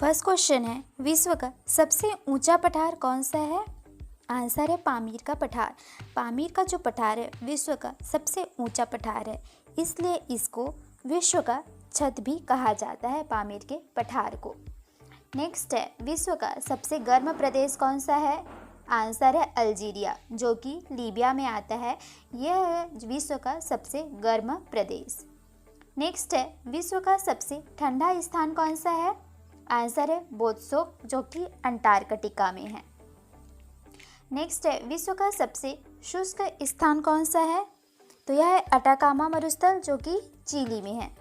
First question है, विश्व का सबसे ऊंचा पठार कौन सा है? आंसर है पामीर का पठार। पामीर का जो पठार है विश्व का सबसे ऊंचा पठार है, इसलिए इसको विश्व का छत भी कहा जाता है, पामीर के पठार को। नेक्स्ट है, विश्व का सबसे गर्म प्रदेश कौन सा है? आंसर है अल्जीरिया, जो कि लीबिया में आता है। यह है विश्व का सबसे गर्म प्रदेश। नेक्स्ट है, विश्व का सबसे ठंडा स्थान कौन सा है? आंसर है बोत्सवाना, जो कि अंटार्कटिका में है। नेक्स्ट है, विश्व का सबसे शुष्क स्थान कौन सा है? तो यह है अटाकामा मरुस्थल, जो कि चिली में है।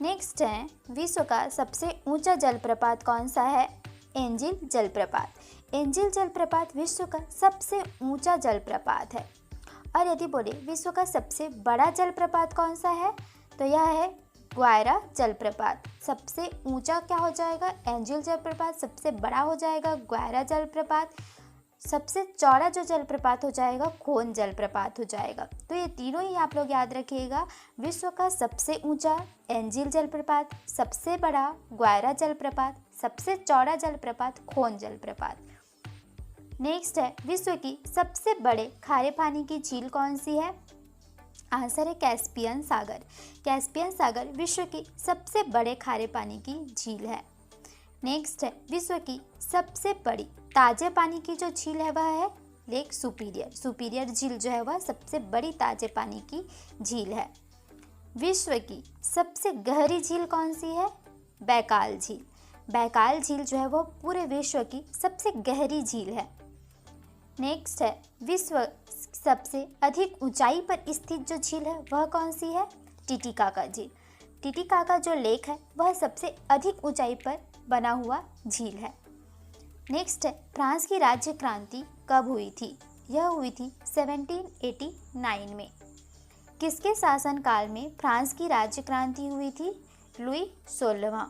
नेक्स्ट है, विश्व का सबसे ऊंचा जलप्रपात कौन सा है? एंजिल जलप्रपात। एंजिल जलप्रपात विश्व का सबसे ऊंचा जलप्रपात है। और यदि बोले विश्व का सबसे बड़ा जलप्रपात कौन सा है, तो यह है ग्वायरा जलप्रपात। सबसे ऊंचा क्या हो जाएगा? एंजिल जलप्रपात। सबसे बड़ा हो जाएगा ग्वायरा जलप्रपात। सबसे चौड़ा जो जलप्रपात हो जाएगा खोन जलप्रपात हो जाएगा। तो ये तीनों ही आप लोग याद रखिएगा, विश्व का सबसे ऊंचा एंजिल जलप्रपात, सबसे बड़ा ग्वायरा जलप्रपात, सबसे चौड़ा जलप्रपात खोन जलप्रपात। नेक्स्ट है, विश्व की सबसे बड़े खारे पानी की झील कौन सी है? आंसर है कैस्पियन सागर। कैस्पियन सागर विश्व की सबसे बड़े खारे पानी की झील है। नेक्स्ट है, विश्व की सबसे बड़ी ताजे पानी की जो झील है वह है लेक सुपीरियर। सुपीरियर झील जो है वह सबसे बड़ी ताजे पानी की झील है। विश्व की सबसे गहरी झील कौन सी है? बैकाल झील। बैकाल झील जो है वह पूरे विश्व की सबसे गहरी झील है। नेक्स्ट है, विश्व सबसे अधिक ऊंचाई पर स्थित जो झील है वह कौन सी है? टिटिकाका झील। टिटिकाका जो लेक है वह सबसे अधिक ऊंचाई पर बना हुआ झील है। नेक्स्ट है, फ्रांस की राज्य क्रांति कब हुई थी? यह हुई थी 1789 में। किसके शासनकाल में फ्रांस की राज्य क्रांति हुई थी? लुई 16वां।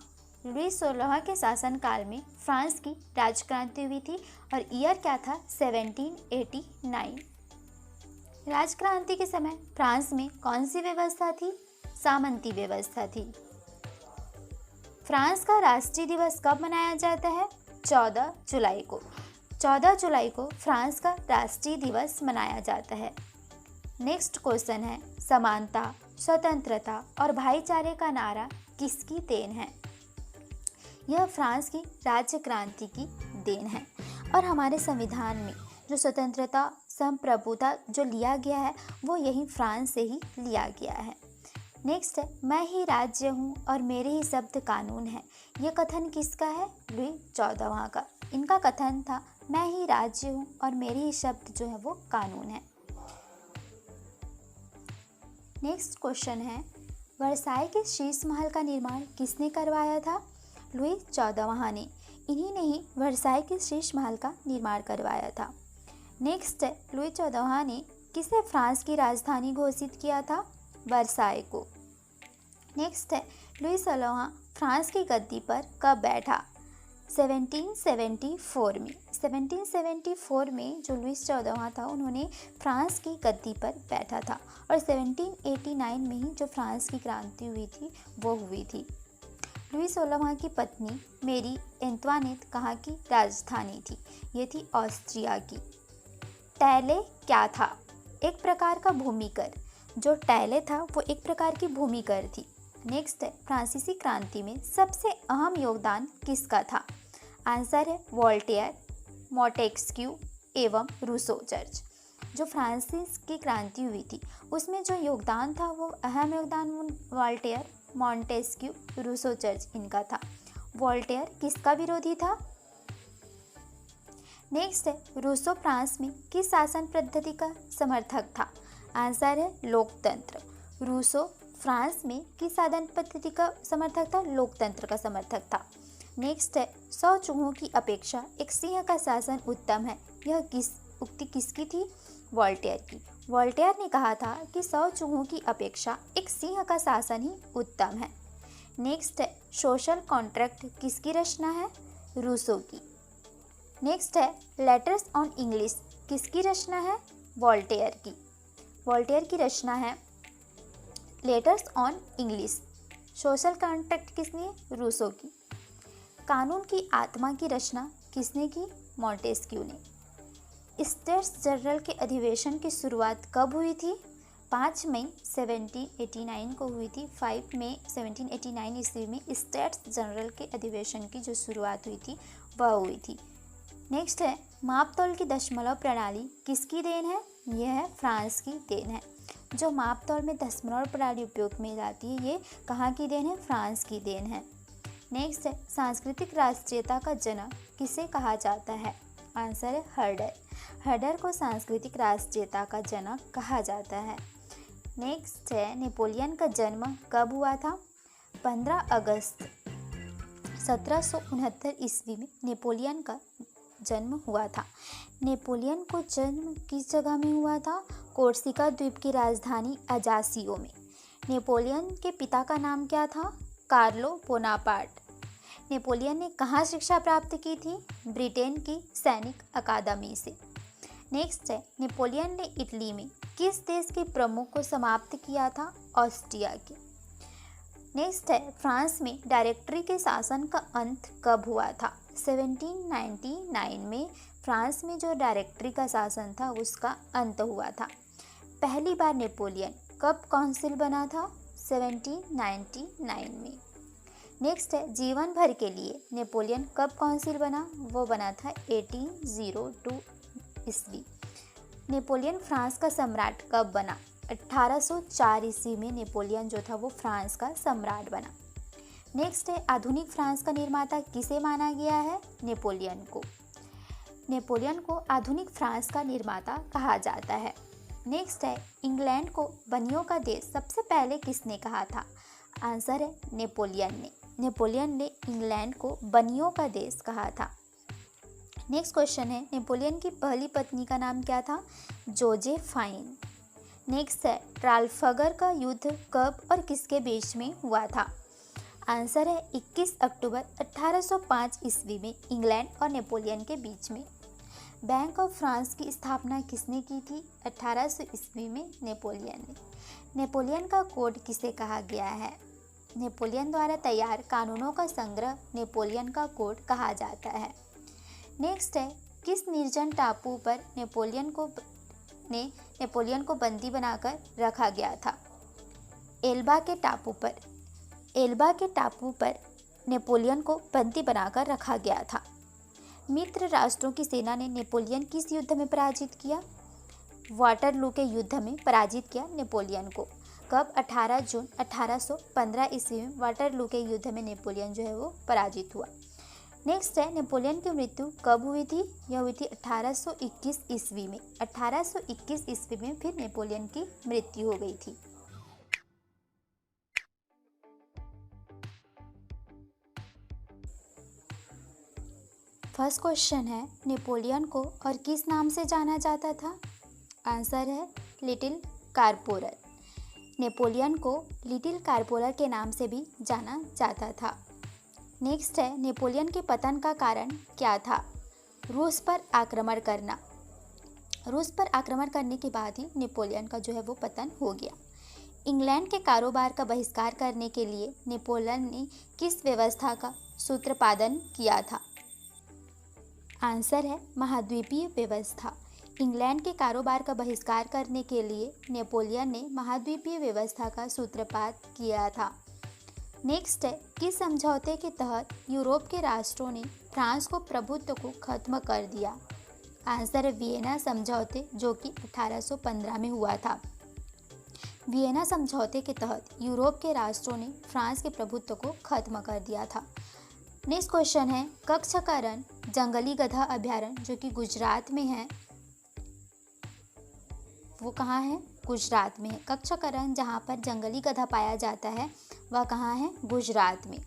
लुई 16वां के शासनकाल में फ्रांस की राज्य क्रांति हुई थी और ईयर क्या था? 1789। राजक्रांति के समय फ्रांस में कौन सी व्यवस्था थी? सामंती व्यवस्था थी। फ्रांस का राष्ट्रीय दिवस कब मनाया जाता है? 14 जुलाई को। 14 जुलाई को फ्रांस का राष्ट्रीय दिवस मनाया जाता है। नेक्स्ट क्वेश्चन है, समानता, स्वतंत्रता और भाईचारे का नारा किसकी देन है? यह फ्रांस की राज्य क्रांति की देन है। और हमारे संविधान में जो स्वतंत्रता, संप्रभुता जो लिया गया है वो यही फ्रांस से ही लिया गया है। नेक्स्ट है, मैं ही राज्य हूँ और मेरे ही शब्द कानून है। यह कथन किसका है? लुई 14वां का। इनका कथन था, मैं ही राज्य हूँ और मेरे ही शब्द जो है वो कानून है। नेक्स्ट क्वेश्चन है, वर्साई के शीश महल का निर्माण किसने करवाया था? लुई 14वां ने। इन्हीं ने ही वर्साई के शीश महल का निर्माण करवाया था। नेक्स्ट है, लुई 14वां ने किसे फ्रांस की राजधानी घोषित किया था? वर्साई को। नेक्स्ट है, लुई 16वां फ्रांस की गद्दी पर कब बैठा? 1774 में। 1774 में जो लुई 14वां था उन्होंने फ्रांस की गद्दी पर बैठा था और 1789 में ही जो फ्रांस की क्रांति हुई थी वो हुई थी। लुई 16वां की पत्नी मेरी एंतवानेट कहाँ की राजधानी थी? ये थी ऑस्ट्रिया की। टैले क्या था? एक प्रकार का भूमिकर। जो टैले था वो एक प्रकार की भूमिकर थी। नेक्स्ट है, फ्रांसीसी क्रांति में सबसे अहम योगदान किसका था? आंसर है वोल्टेयर, मोंटेस्क्यू एवं रूसो चर्च। जो फ्रांसीस की क्रांति हुई थी उसमें जो योगदान था वो अहम योगदान वोल्टेयर, मोंटेस्क्यू, रूसो चर्च इनका था। वोल्टेयर किसका विरोधी था? नेक्स्ट है, रूसो फ्रांस में किस शासन पद्धति का समर्थक था? आंसर है लोकतंत्र। रूसो फ्रांस में किस शासन पद्धति का समर्थक था? लोकतंत्र का समर्थक था। नेक्स्ट है, 100 चूहों की अपेक्षा एक सिंह का शासन उत्तम है। यह उक्ति किसकी थी? वोल्टेयर की। वोल्टेयर ने कहा था कि 100 चूहों की अपेक्षा एक सिंह का शासन ही उत्तम है। नेक्स्ट है, सोशल कॉन्ट्रैक्ट किसकी रचना है? रूसो की। नेक्स्ट है, लेटर्स ऑन इंग्लिश किसकी रचना है? वोल्टेयर की। वोल्टेयर की रचना है letters on English. Social contract किसने? रूसो की। कानून की आत्मा की रचना किसने की? मॉन्टेस्क्यू ने। स्टेट्स जनरल के अधिवेशन की शुरुआत कब हुई थी? 5 मई 1789 को हुई थी। 5 मई 1789 ईस्वी में स्टेट्स जनरल के अधिवेशन की जो शुरुआत हुई थी वह हुई थी। नेक्स्ट है, मापतौल की दशमलव प्रणाली किसकी देन है? यह है फ्रांस की देन है। जो मापतौल में दशमलव प्रणाली उपयोग में जाती है, ये कहाँ की देन है? फ्रांस की देन है। नेक्स्ट है, सांस्कृतिक राष्ट्रीयता का जनक किसे कहा जाता है? आंसर है हर्डर। हर्डर को सांस्कृतिक राष्ट्रीयता का जनक कहा जाता है। नेक्स्ट है, नेपोलियन का जन्म कब हुआ था? 15 अगस्त 1769 ईस्वी में नेपोलियन का जन्म हुआ था। नेपोलियन को जन्म किस जगह में हुआ था? कोर्सिका द्वीप की राजधानी अजासियो में। नेपोलियन के पिता का नाम क्या था? Carlo Bonaparte. नेपोलियन ने कहाँ शिक्षा प्राप्त की थी? ब्रिटेन की सैनिक अकादमी से। नेक्स्ट है, नेपोलियन ने इटली में किस देश के प्रमुख को समाप्त किया था? ऑस्ट्रिया के। नेक्स्ट है, फ्रांस में डायरेक्टरी के शासन का अंत कब हुआ था? 1799 में फ्रांस में जो डायरेक्टरी का शासन था उसका अंत हुआ था। पहली बार नेपोलियन कब काउंसिल बना था? 1799 में। नेक्स्ट है, जीवन भर के लिए नेपोलियन कब काउंसिल बना? वो बना था 1802 ईस्वी। नेपोलियन फ्रांस का सम्राट कब बना? 1804 ईस्वी में नेपोलियन जो था वो फ्रांस का सम्राट बना। नेक्स्ट है, आधुनिक फ्रांस का निर्माता किसे माना गया है? नेपोलियन को। नेपोलियन को आधुनिक फ्रांस का निर्माता कहा जाता है। नेक्स्ट है, इंग्लैंड को बनियों का देश सबसे पहले किसने कहा था? आंसर है नेपोलियन ने। नेपोलियन ने इंग्लैंड को बनियों का देश कहा था। नेक्स्ट क्वेश्चन है, नेपोलियन की पहली पत्नी का नाम क्या था? जोजेफाइन। नेक्स्ट है, ट्राफल्गर का युद्ध कब और किसके बीच में हुआ था? आंसर है 21 अक्टूबर 1805 ईस्वी में इंग्लैंड और नेपोलियन के बीच में। बैंक ऑफ फ्रांस की स्थापना किसने की थी? 1800 ईस्वी में नेपोलियन ने। नेपोलियन का कोड किसे कहा गया है? नेपोलियन द्वारा तैयार कानूनों का संग्रह नेपोलियन का कोड कहा जाता है। नेक्स्ट है, किस निर्जन टापू पर नेपोलियन को बंदी बनाकर रखा गया था? एल्बा के टापू पर। एल्बा के टापू पर नेपोलियन को बंदी बनाकर रखा गया था। मित्र राष्ट्रों की सेना ने नेपोलियन किस युद्ध में पराजित किया? वाटरलू के युद्ध में पराजित किया नेपोलियन को। कब? 18 जून 1815 ईस्वी में वाटरलू के युद्ध में नेपोलियन जो है वो पराजित हुआ। नेक्स्ट है, नेपोलियन की मृत्यु कब हुई थी? यह हुई थी 1821 ईस्वी में। 1821 ईस्वी में फिर नेपोलियन की मृत्यु हो गई थी। फर्स्ट क्वेश्चन है, नेपोलियन को और किस नाम से जाना जाता था? आंसर है लिटिल कारपोरल। नेपोलियन को लिटिल कारपोरल के नाम से भी जाना जाता था। नेक्स्ट है, नेपोलियन के पतन का कारण क्या था? रूस पर आक्रमण करना। रूस पर आक्रमण करने के बाद ही नेपोलियन का जो है वो पतन हो गया। इंग्लैंड के कारोबार का बहिष्कार करने के लिए नेपोलियन ने किस व्यवस्था का सूत्रपादन किया था? आंसर है महाद्वीपीय व्यवस्था। इंग्लैंड के कारोबार का बहिष्कार करने के लिए नेपोलियन ने महाद्वीपीय व्यवस्था का सूत्रपात किया था। नेक्स्ट है, किस समझौते के तहत यूरोप के राष्ट्रों ने फ्रांस को प्रभुत्व को खत्म कर दिया? आंसर है वियना समझौते, जो कि 1815 में हुआ था। वियना समझौते के तहत यूरोप के राष्ट्रों ने फ्रांस के प्रभुत्व को खत्म कर दिया था। नेक्स्ट क्वेश्चन है, कच्छ का रण जंगली गधा अभयारण्य जो कि गुजरात में है, वो कहाँ है? गुजरात में है। कच्छ का रण जहाँ पर जंगली गधा पाया जाता है वह कहाँ है? गुजरात में।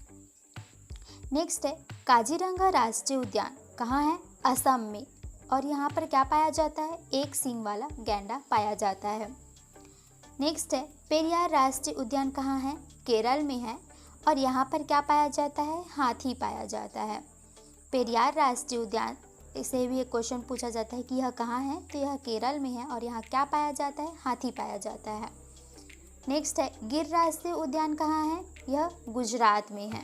नेक्स्ट है, काजीरंगा राष्ट्रीय उद्यान कहाँ है? असम में। और यहाँ पर क्या पाया जाता है? एक सींग वाला गैंडा पाया जाता है। नेक्स्ट है, पेरियार राष्ट्रीय उद्यान कहाँ है? केरल में है। और यहाँ पर क्या पाया जाता है? हाथी पाया जाता है। पेरियार राष्ट्रीय उद्यान से भी एक क्वेश्चन पूछा जाता है कि यह कहाँ है, तो यह केरल में है। और यहाँ क्या पाया जाता है? हाथी पाया जाता है। नेक्स्ट है, गिर राष्ट्रीय उद्यान कहाँ है? यह गुजरात में है।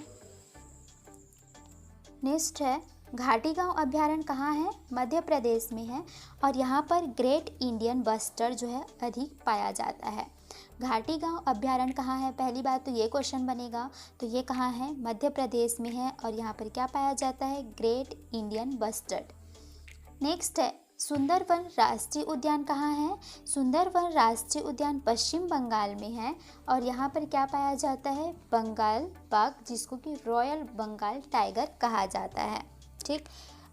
नेक्स्ट है घाटी गांव अभ्यारण्य कहाँ है? मध्य प्रदेश में है और यहाँ पर ग्रेट इंडियन बस्टर जो है अधिक पाया जाता है। घाटी गांव अभ्यारण्य कहाँ है? पहली बात तो ये क्वेश्चन बनेगा, तो ये कहाँ है? मध्य प्रदेश में है और यहाँ पर क्या पाया जाता है? Great Indian bustard. नेक्स्ट है सुंदरवन राष्ट्रीय उद्यान कहाँ है? सुंदरवन राष्ट्रीय उद्यान पश्चिम बंगाल में है और यहाँ पर क्या पाया जाता है? बंगाल बाघ, जिसको कि रॉयल बंगाल टाइगर कहा जाता है। ठीक,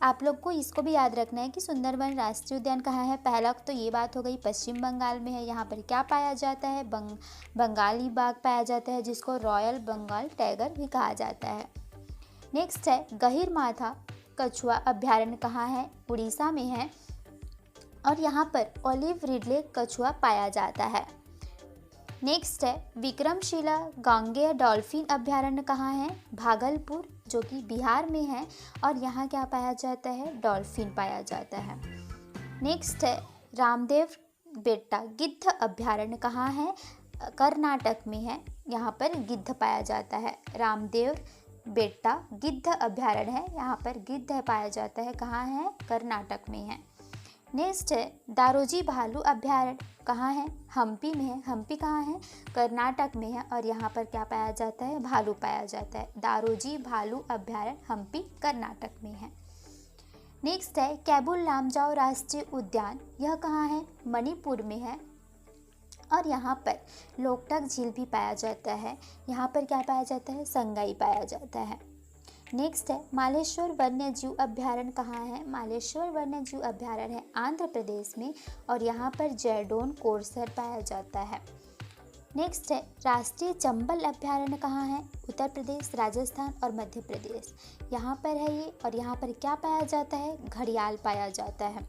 आप लोग को इसको भी याद रखना है कि सुंदरवन राष्ट्रीय उद्यान कहाँ है। पहला तो ये बात हो गई, पश्चिम बंगाल में है। यहाँ पर क्या पाया जाता है? बंगाली बाघ पाया जाता है, जिसको रॉयल बंगाल टाइगर भी कहा जाता है। नेक्स्ट है गहीरमाथा कछुआ अभ्यारण्य कहाँ है? उड़ीसा में है और यहाँ पर ओलिव रिडले कछुआ पाया जाता है। नेक्स्ट है विक्रमशिला गांगेय डॉल्फिन अभ्यारण्य कहाँ है? भागलपुर, जो कि बिहार में है और यहाँ क्या पाया जाता है? डॉल्फिन पाया जाता है। नेक्स्ट है रामदेव बेट्टा गिद्ध अभ्यारण्य कहाँ है? कर्नाटक में है, यहाँ पर गिद्ध पाया जाता है। रामदेव बेट्टा गिद्ध अभ्यारण्य है, यहाँ पर गिद्ध पाया जाता है। कहाँ है? कर्नाटक में है। नेक्स्ट है दारोजी भालू अभ्यारण्य कहाँ है? हम्पी में है। हम्पी कहाँ है? कर्नाटक में है और यहाँ पर क्या पाया जाता है? भालू पाया जाता है। दारोजी भालू अभ्यारण्य हम्पी कर्नाटक में है। नेक्स्ट है कैबुल लामजाओ राष्ट्रीय उद्यान, यह कहाँ है? मणिपुर में है और यहाँ पर लोकटक झील भी पाया जाता है। यहाँ पर क्या पाया जाता है? संगाई पाया जाता है। नेक्स्ट है मालेश्वर वन्यजीव अभ्यारण्य कहाँ है? मालेश्वर वन्यजीव अभ्यारण्य है आंध्र प्रदेश में और यहाँ पर जैडोन कोरसर पाया जाता है। नेक्स्ट है राष्ट्रीय चंबल अभ्यारण्य कहाँ है? उत्तर प्रदेश, राजस्थान और मध्य प्रदेश, यहाँ पर है ये और यहाँ पर क्या पाया जाता है? घड़ियाल पाया जाता है।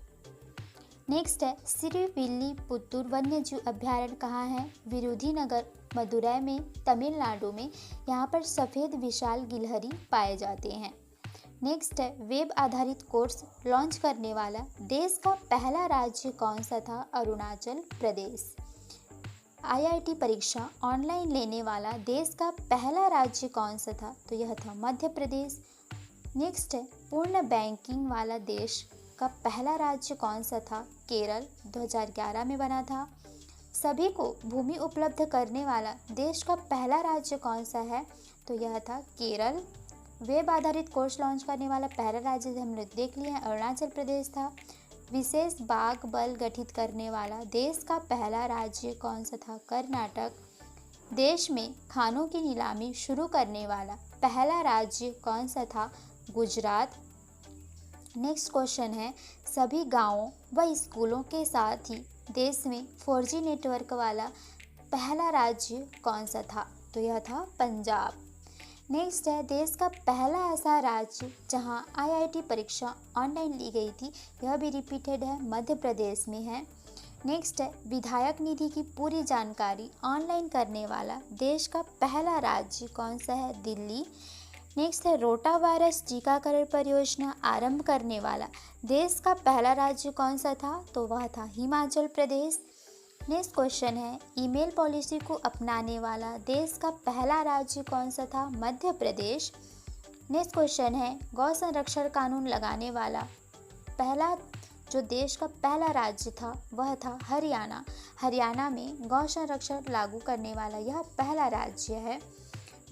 नेक्स्ट है सिरिविल्लीपुतूर वन्यजीव अभ्यारण्य कहाँ है? विरुधुनगर, मदुरै में, तमिलनाडु में, यहाँ पर सफ़ेद विशाल गिलहरी पाए जाते हैं। नेक्स्ट है वेब आधारित कोर्स लॉन्च करने वाला देश का पहला राज्य कौन सा था? अरुणाचल प्रदेश। आईआईटी परीक्षा ऑनलाइन लेने वाला देश का पहला राज्य कौन सा था? तो यह था मध्य प्रदेश। नेक्स्ट है पूर्ण बैंकिंग वाला देश का पहला राज्य कौन सा था? केरल, 2011 में बना था। सभी को भूमि उपलब्ध करने वाला देश का पहला राज्य कौन सा है? तो यह था केरल। वेब आधारित कोर्स लॉन्च करने वाला पहला राज्य हम लोग देख लिए हैं, अरुणाचल प्रदेश था। विशेष बाघ बल गठित करने वाला देश का पहला राज्य कौन सा था? कर्नाटक। देश में खानों की नीलामी शुरू करने वाला पहला राज्य कौन सा था? गुजरात। नेक्स्ट क्वेश्चन है सभी गांवों व स्कूलों के साथ ही देश में 4G नेटवर्क वाला पहला राज्य कौन सा था? तो यह था पंजाब। नेक्स्ट है देश का पहला ऐसा राज्य जहां आईआईटी परीक्षा ऑनलाइन ली गई थी, यह भी रिपीटेड है, मध्य प्रदेश में है। नेक्स्ट है विधायक निधि की पूरी जानकारी ऑनलाइन करने वाला देश का पहला राज्य कौन सा है? दिल्ली। नेक्स्ट है रोटा वायरस टीकाकरण परियोजना आरंभ करने वाला देश का पहला राज्य कौन सा था? तो वह था हिमाचल प्रदेश। नेक्स्ट क्वेश्चन है ईमेल पॉलिसी को अपनाने वाला देश का पहला राज्य कौन सा था? मध्य प्रदेश। नेक्स्ट क्वेश्चन है गौ संरक्षण कानून लगाने वाला पहला जो देश का पहला राज्य था वह था हरियाणा। हरियाणा में गौ संरक्षण लागू करने वाला यह पहला राज्य है।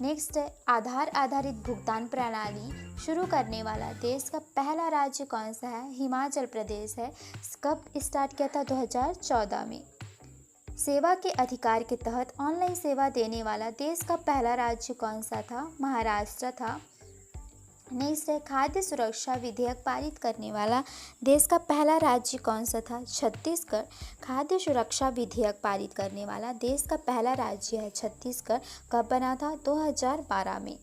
नेक्स्ट है आधार आधारित भुगतान प्रणाली शुरू करने वाला देश का पहला राज्य कौन सा है? हिमाचल प्रदेश है। कब स्टार्ट किया था? 2014 में। सेवा के अधिकार के तहत ऑनलाइन सेवा देने वाला देश का पहला राज्य कौन सा था? महाराष्ट्र था। नेक्स्ट है खाद्य सुरक्षा विधेयक पारित करने वाला देश का पहला राज्य कौन सा था? छत्तीसगढ़। खाद्य सुरक्षा विधेयक पारित करने वाला देश का पहला राज्य है छत्तीसगढ़। कब बना था? 2012 में।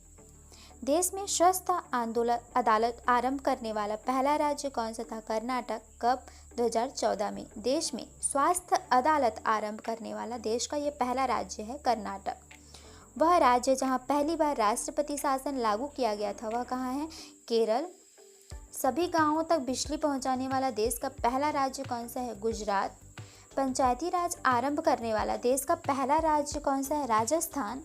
देश में स्वास्थ्य आंदोलन अदालत आरंभ करने वाला पहला राज्य कौन सा था? कर्नाटक। कब? 2014 में। देश में स्वास्थ्य अदालत आरंभ करने वाला देश का ये पहला राज्य है कर्नाटक। वह राज्य जहां पहली बार राष्ट्रपति शासन लागू किया गया था वह कहाँ है? केरल। सभी गांवों तक बिजली पहुंचाने वाला देश का पहला राज्य कौन सा है? गुजरात। पंचायती राज आरंभ करने वाला देश का पहला राज्य कौन सा है? राजस्थान।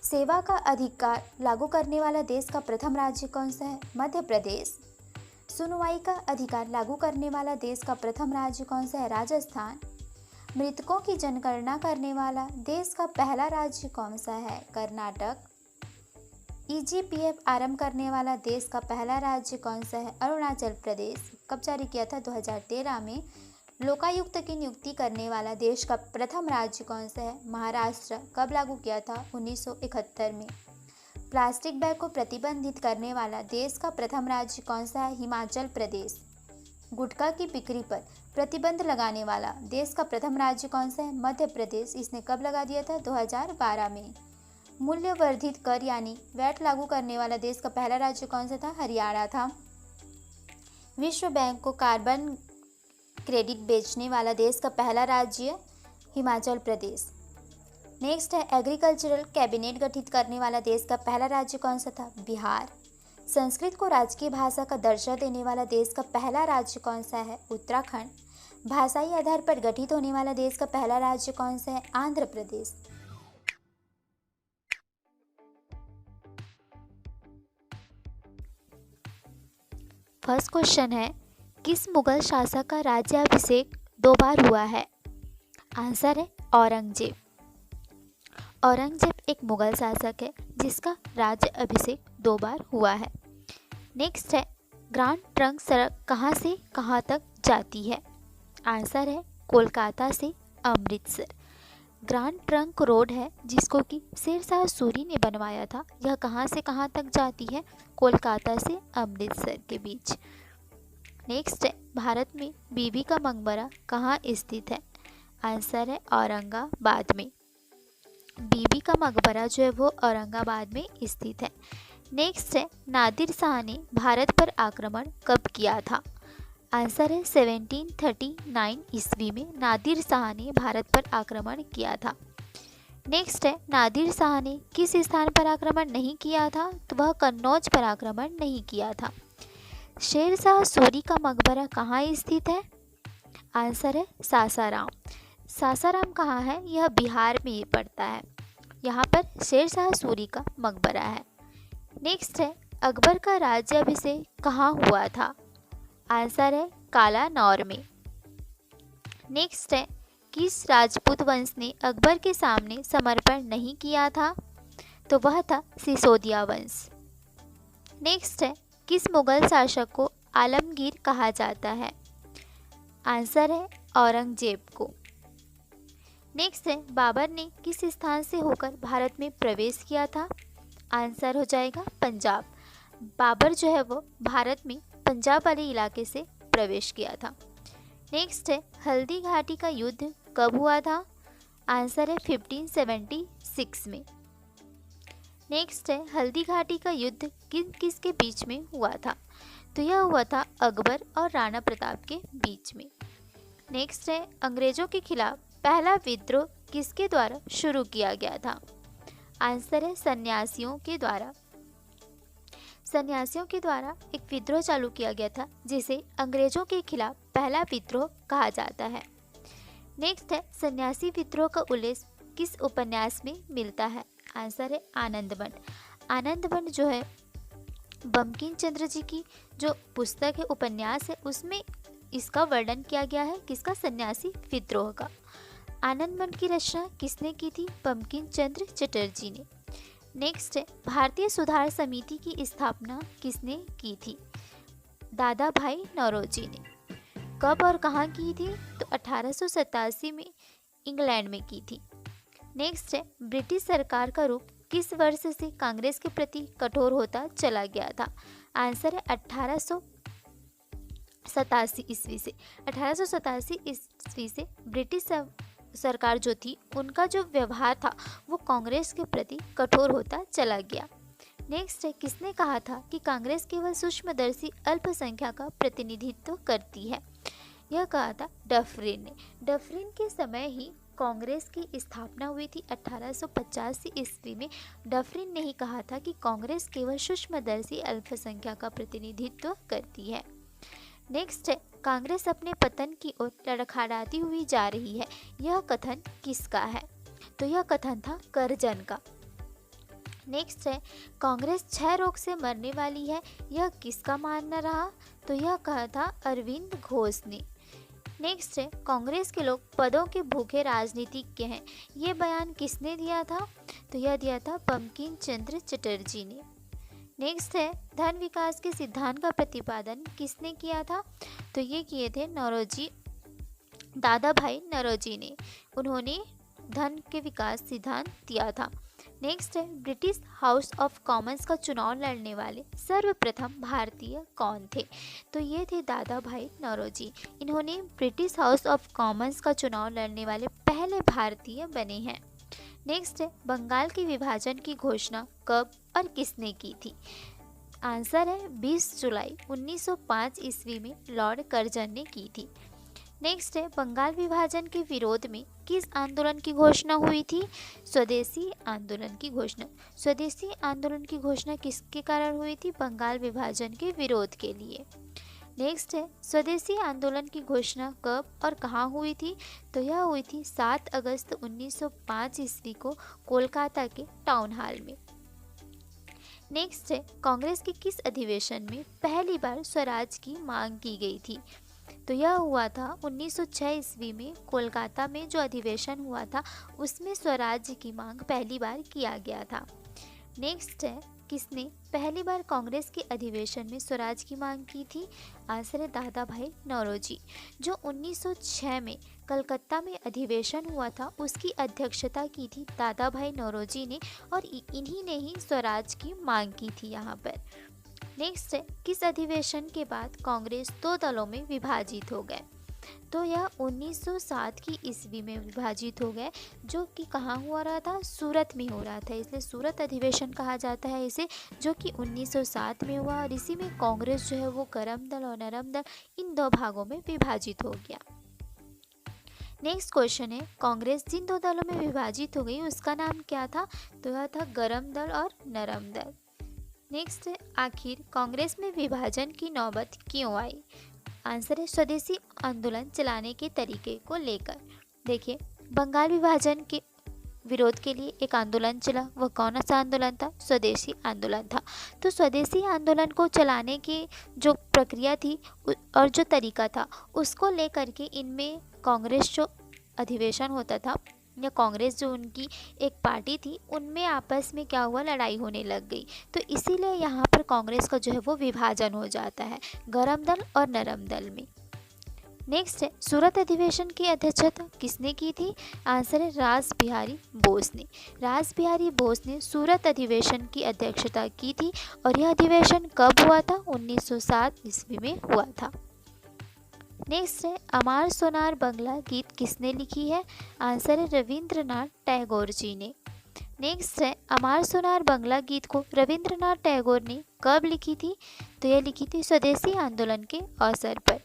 सेवा का अधिकार लागू करने वाला देश का प्रथम राज्य कौन सा है? मध्य प्रदेश। सुनवाई का अधिकार लागू करने वाला देश का प्रथम राज्य कौन सा है? राजस्थान। मृतकों की जनगणना करने वाला देश का पहला राज्य कौन सा है? कर्नाटक। ईजीपीएफ आरंभ करने वाला देश का पहला राज्य कौन सा है? अरुणाचल प्रदेश। कब जारी किया था? 2013 में। लोकायुक्त की नियुक्ति करने वाला देश का प्रथम राज्य कौन सा है? महाराष्ट्र। कब लागू किया था? 1971 में। प्लास्टिक बैग को प्रतिबंधित करने वाला देश का प्रथम राज्य कौन सा है? हिमाचल प्रदेश। गुटखा की बिक्री पर प्रतिबंध लगाने वाला देश का प्रथम राज्य कौन सा है? मध्य प्रदेश। इसने कब लगा दिया था? 2012 में। मूल्य वर्धित कर यानी वैट लागू करने वाला देश का पहला राज्य कौन सा था? हरियाणा था। विश्व बैंक को कार्बन क्रेडिट बेचने वाला देश का पहला राज्य हिमाचल प्रदेश। नेक्स्ट है एग्रीकल्चरल कैबिनेट गठित करने वाला देश का पहला राज्य कौन सा था? बिहार। संस्कृत को राजकीय भाषा का दर्जा देने वाला देश का पहला राज्य कौन सा है? उत्तराखंड। भाषाई आधार पर गठित होने वाला देश का पहला राज्य कौन सा है? आंध्र प्रदेश। फर्स्ट क्वेश्चन है, किस मुगल शासक का राज्याभिषेक 2 बार हुआ है? आंसर है औरंगजेब। औरंगजेब एक मुगल शासक है जिसका राज्य अभिषेक 2 बार हुआ है। नेक्स्ट है, ग्रांड ट्रंक सड़क कहाँ से कहाँ तक जाती है? आंसर है कोलकाता से अमृतसर। ग्रांड ट्रंक रोड है जिसको कि शेरशाह सूरी ने बनवाया था। यह कहाँ से कहाँ तक जाती है? कोलकाता से अमृतसर के बीच। नेक्स्ट है, भारत में बीबी का मकबरा कहाँ स्थित है? आंसर है औरंगाबाद में। बीबी का मकबरा जो है वो औरंगाबाद में स्थित है। नेक्स्ट है, नादिर शाह ने भारत पर आक्रमण कब किया था? आंसर है 1739 ईस्वी में नादिर शाह ने भारत पर आक्रमण किया था। नेक्स्ट है, नादिर शाह ने किस स्थान पर आक्रमण नहीं किया था? तो वह कन्नौज पर आक्रमण नहीं किया था। शेरशाह सूरी का मकबरा कहाँ स्थित है? आंसर है सासाराम। सासाराम कहाँ है? यह बिहार में पड़ता है। यहाँ पर शेरशाह सूरी का मकबरा है। नेक्स्ट है, अकबर का राज्याभिषेक कहाँ हुआ था? आंसर है कालानौर में। नेक्स्ट है, किस राजपूत वंश ने अकबर के सामने समर्पण नहीं किया था? तो वह था सिसोदिया वंश। नेक्स्ट है, किस मुगल शासक को आलमगीर कहा जाता है? आंसर है औरंगजेब को। नेक्स्ट है, बाबर ने किस स्थान से होकर भारत में प्रवेश किया था? आंसर हो जाएगा पंजाब। बाबर जो है वो भारत में पंजाब वाले इलाके से प्रवेश किया था। नेक्स्ट है, हल्दी घाटी का युद्ध कब हुआ था? आंसर है 1576 में। नेक्स्ट है, हल्दी घाटी का युद्ध किसके बीच में हुआ था? तो यह हुआ था अकबर और राणा प्रताप के बीच में। नेक्स्ट है, अंग्रेजों के खिलाफ पहला विद्रोह किसके द्वारा शुरू किया गया था? आंसर है सन्यासियों के द्वारा। सन्यासियों के द्वारा एक विद्रोह चालू किया गया था जिसे अंग्रेजों के खिलाफ पहला विद्रोह कहा जाता है। नेक्स्ट है, सन्यासी विद्रोह का उल्लेख किस उपन्यास में मिलता है? आंसर है आनंदवन। आनंदवन जो है बंकिम चंद्र जी की जो पुस्तक है, उपन्यास है, उसमें इसका वर्णन किया गया है। किसका? सन्यासी विद्रोह का। आनंदवन की रचना किसने की थी? बंकिम चंद्र चटर्जी ने। नेक्स्ट है, भारतीय सुधार समिति की स्थापना किसने की थी? दादा भाई नौरोजी ने। कब और कहाँ की थी? तो 1887 में इंग्लैंड में की थी। नेक्स्ट है, ब्रिटिश सरकार का रुख किस वर्ष से कांग्रेस के प्रति कठोर होता चला गया था? आंसर है 1887 ईस्वी से। 1887 ईस्वी से ब्रिटिश सरकार जो थी उनका जो व्यवहार था वो कांग्रेस के प्रति कठोर होता चला गया। नेक्स्ट है, किसने कहा था कि कांग्रेस केवल सूक्ष्मदर्शी अल्पसंख्या का प्रतिनिधित्व करती है? यह कहा था डफरिन ने। डफरिन के समय ही कांग्रेस की स्थापना हुई थी 1885 ईस्वी में। डफरिन ने ही कहा था कि कांग्रेस केवल सूक्ष्मदर्शी अल्पसंख्या का प्रतिनिधित्व करती है। नेक्स्ट है, कांग्रेस अपने पतन की ओर लड़खड़ाती हुई जा रही है। यह कथन किसका है? तो यह कथन था करजन का। नेक्स्ट है कांग्रेस क्षय रोग से मरने वाली है, यह किसका मानना रहा? तो यह कहा था अरविंद घोष ने। नेक्स्ट है कांग्रेस के लोग पदों के भूखे राजनीतिज्ञ हैं, ये बयान किसने दिया था? तो यह दिया था बंकिम चंद्र चटर्जी ने। नेक्स्ट है धन विकास के सिद्धांत का प्रतिपादन किसने किया था? तो ये किए थे नौरोजी दादा भाई नौरोजी ने। उन्होंने धन के विकास सिद्धांत दिया था। नेक्स्ट है ब्रिटिश हाउस ऑफ कॉमन्स का चुनाव लड़ने वाले सर्वप्रथम भारतीय कौन थे? तो ये थे दादा भाई नौरोजी। इन्होंने ब्रिटिश हाउस ऑफ कॉमन्स का चुनाव लड़ने वाले पहले भारतीय बने हैं। नेक्स्ट है बंगाल के विभाजन की घोषणा कब और किसने की थी? आंसर है 20 जुलाई 1905 ईस्वी में लॉर्ड कर्जन ने की थी। नेक्स्ट है बंगाल विभाजन के विरोध में किस आंदोलन की घोषणा हुई थी? स्वदेशी आंदोलन की घोषणा। स्वदेशी आंदोलन की घोषणा किसके कारण हुई थी? बंगाल विभाजन के विरोध के लिए। नेक्स्ट है स्वदेशी आंदोलन की घोषणा कब और कहाँ हुई थी? तो यह हुई थी 7 अगस्त 1905 ईस्वी को कोलकाता के टाउन हॉल में। नेक्स्ट है कांग्रेस के किस अधिवेशन में पहली बार स्वराज की मांग की गई थी? तो यह हुआ था 1906 ईस्वी में कोलकाता में जो अधिवेशन हुआ था उसमें स्वराज्य की मांग पहली बार किया गया था। नेक्स्ट है किसने पहली बार कांग्रेस के अधिवेशन में स्वराज की मांग की थी? आंसर है दादा भाई नौरोजी। जो 1906 में कलकत्ता में अधिवेशन हुआ था उसकी अध्यक्षता की थी दादा भाई नौरोजी ने और इन्हीं ने ही स्वराज की मांग की थी यहाँ पर। नेक्स्ट है किस अधिवेशन के बाद कांग्रेस 2 दलों में विभाजित हो गए? तो यह 1907 की ईस्वी में विभाजित हो गए, जो कि कहाँ हुआ रहा था? सूरत में हो रहा था, इसलिए सूरत अधिवेशन कहा जाता है इसे, जो कि 1907 में हुआ। और इसी में कांग्रेस जो है वो गर्म दल और नरम दल इन 2 भागों में विभाजित हो गया। नेक्स्ट क्वेश्चन है कांग्रेस जिन 2 दलों में विभाजित हो गई उसका नाम क्या था? तो यह था गर्म दल और नरम दल। नेक्स्ट है आखिर कांग्रेस में विभाजन की नौबत क्यों आई? आंसर है स्वदेशी आंदोलन चलाने के तरीके को लेकर। देखिए बंगाल विभाजन के विरोध के लिए एक आंदोलन चला, वह कौन सा आंदोलन था? स्वदेशी आंदोलन था। तो स्वदेशी आंदोलन को चलाने की जो प्रक्रिया थी और जो तरीका था उसको लेकर के इनमें कांग्रेस जो अधिवेशन होता था या कांग्रेस जो उनकी एक पार्टी थी उनमें आपस में क्या हुआ? लड़ाई होने लग गई। तो इसीलिए यहाँ पर कांग्रेस का जो है वो विभाजन हो जाता है गर्म दल और नरम दल में। नेक्स्ट है सूरत अधिवेशन की अध्यक्षता किसने की थी? आंसर है रास बिहारी बोस ने। रास बिहारी बोस ने सूरत अधिवेशन की अध्यक्षता की थी और यह अधिवेशन कब हुआ था? 1907 ईस्वी में हुआ था। नेक्स्ट है अमार सोनार बंगला गीत किसने लिखी है? आंसर है रविंद्रनाथ टैगोर जी ने। नेक्स्ट है अमार सोनार बंगला गीत को रविंद्रनाथ टैगोर ने कब लिखी थी? तो यह लिखी थी स्वदेशी आंदोलन के अवसर पर।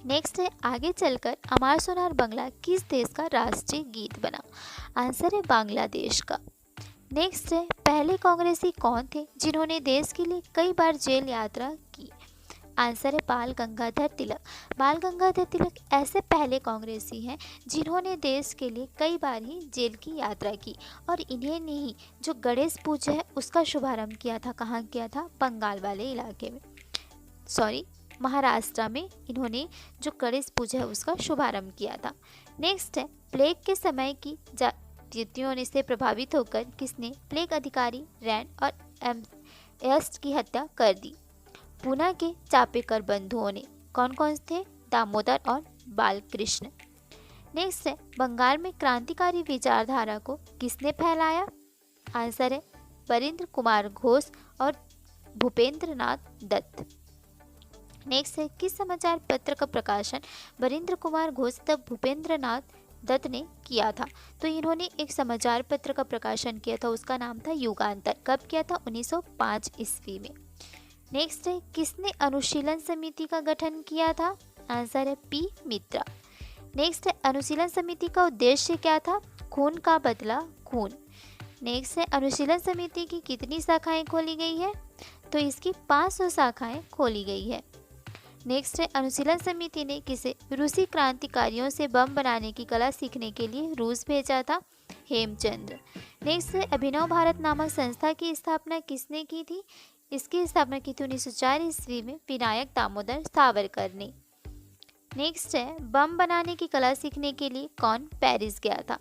नेक्स्ट है आगे चलकर अमार सोनार बंगला किस देश का राष्ट्रीय गीत बना? आंसर है बांग्लादेश का। नेक्स्ट है पहले कांग्रेसी कौन थे जिन्होंने देश के लिए कई बार जेल यात्रा की? आंसर है बाल गंगाधर तिलक। बाल गंगाधर तिलक ऐसे पहले कांग्रेसी हैं जिन्होंने देश के लिए कई बार ही जेल की यात्रा की और इन्हें ने ही जो गणेश पूजा है उसका शुभारंभ किया था। कहाँ किया था? बंगाल वाले इलाके में, महाराष्ट्र में इन्होंने जो गणेश पूजा है उसका शुभारंभ किया था। नेक्स्ट है प्लेग के समय की जातियों से प्रभावित होकर किसने प्लेग अधिकारी रैंड और एस्ट की हत्या कर दी? पूना के चापेकर बंधुओं ने। कौन कौन थे? दामोदर और बालकृष्ण। नेक्स्ट है बंगाल में क्रांतिकारी विचारधारा को किसने फैलाया? आंसर है बरिंद्र कुमार घोष और भूपेंद्र नाथ दत्त। नेक्स्ट है किस समाचार पत्र का प्रकाशन बरिंद्र कुमार घोष तथा भूपेंद्र नाथ दत्त ने किया था? तो इन्होंने एक समाचार पत्र का प्रकाशन किया था, उसका नाम था युगांतर। कब किया था? 1905 ईस्वी में। नेक्स्ट है किसने अनुशीलन समिति का गठन किया था? आंसर है पी मित्रा। नेक्स्ट है अनुशीलन समिति का उद्देश्य क्या था? खून का बदला खून। नेक्स्ट है अनुशीलन समिति की कितनी शाखाएं खोली गई है? तो इसकी 500 शाखाएं खोली गई है। नेक्स्ट है अनुशीलन समिति ने किसे रूसी क्रांतिकारियों से बम बनाने की कला सीखने के लिए रूस भेजा था? हेमचंद्र। नेक्स्ट है अभिनव भारत नामक संस्था की स्थापना किसने की थी? इसकी स्थापना की थी 1904 ईस्वी में विनायक दामोदर सावरकर ने। नेक्स्ट है बम बनाने की कला सीखने के लिए कौन पेरिस गया था?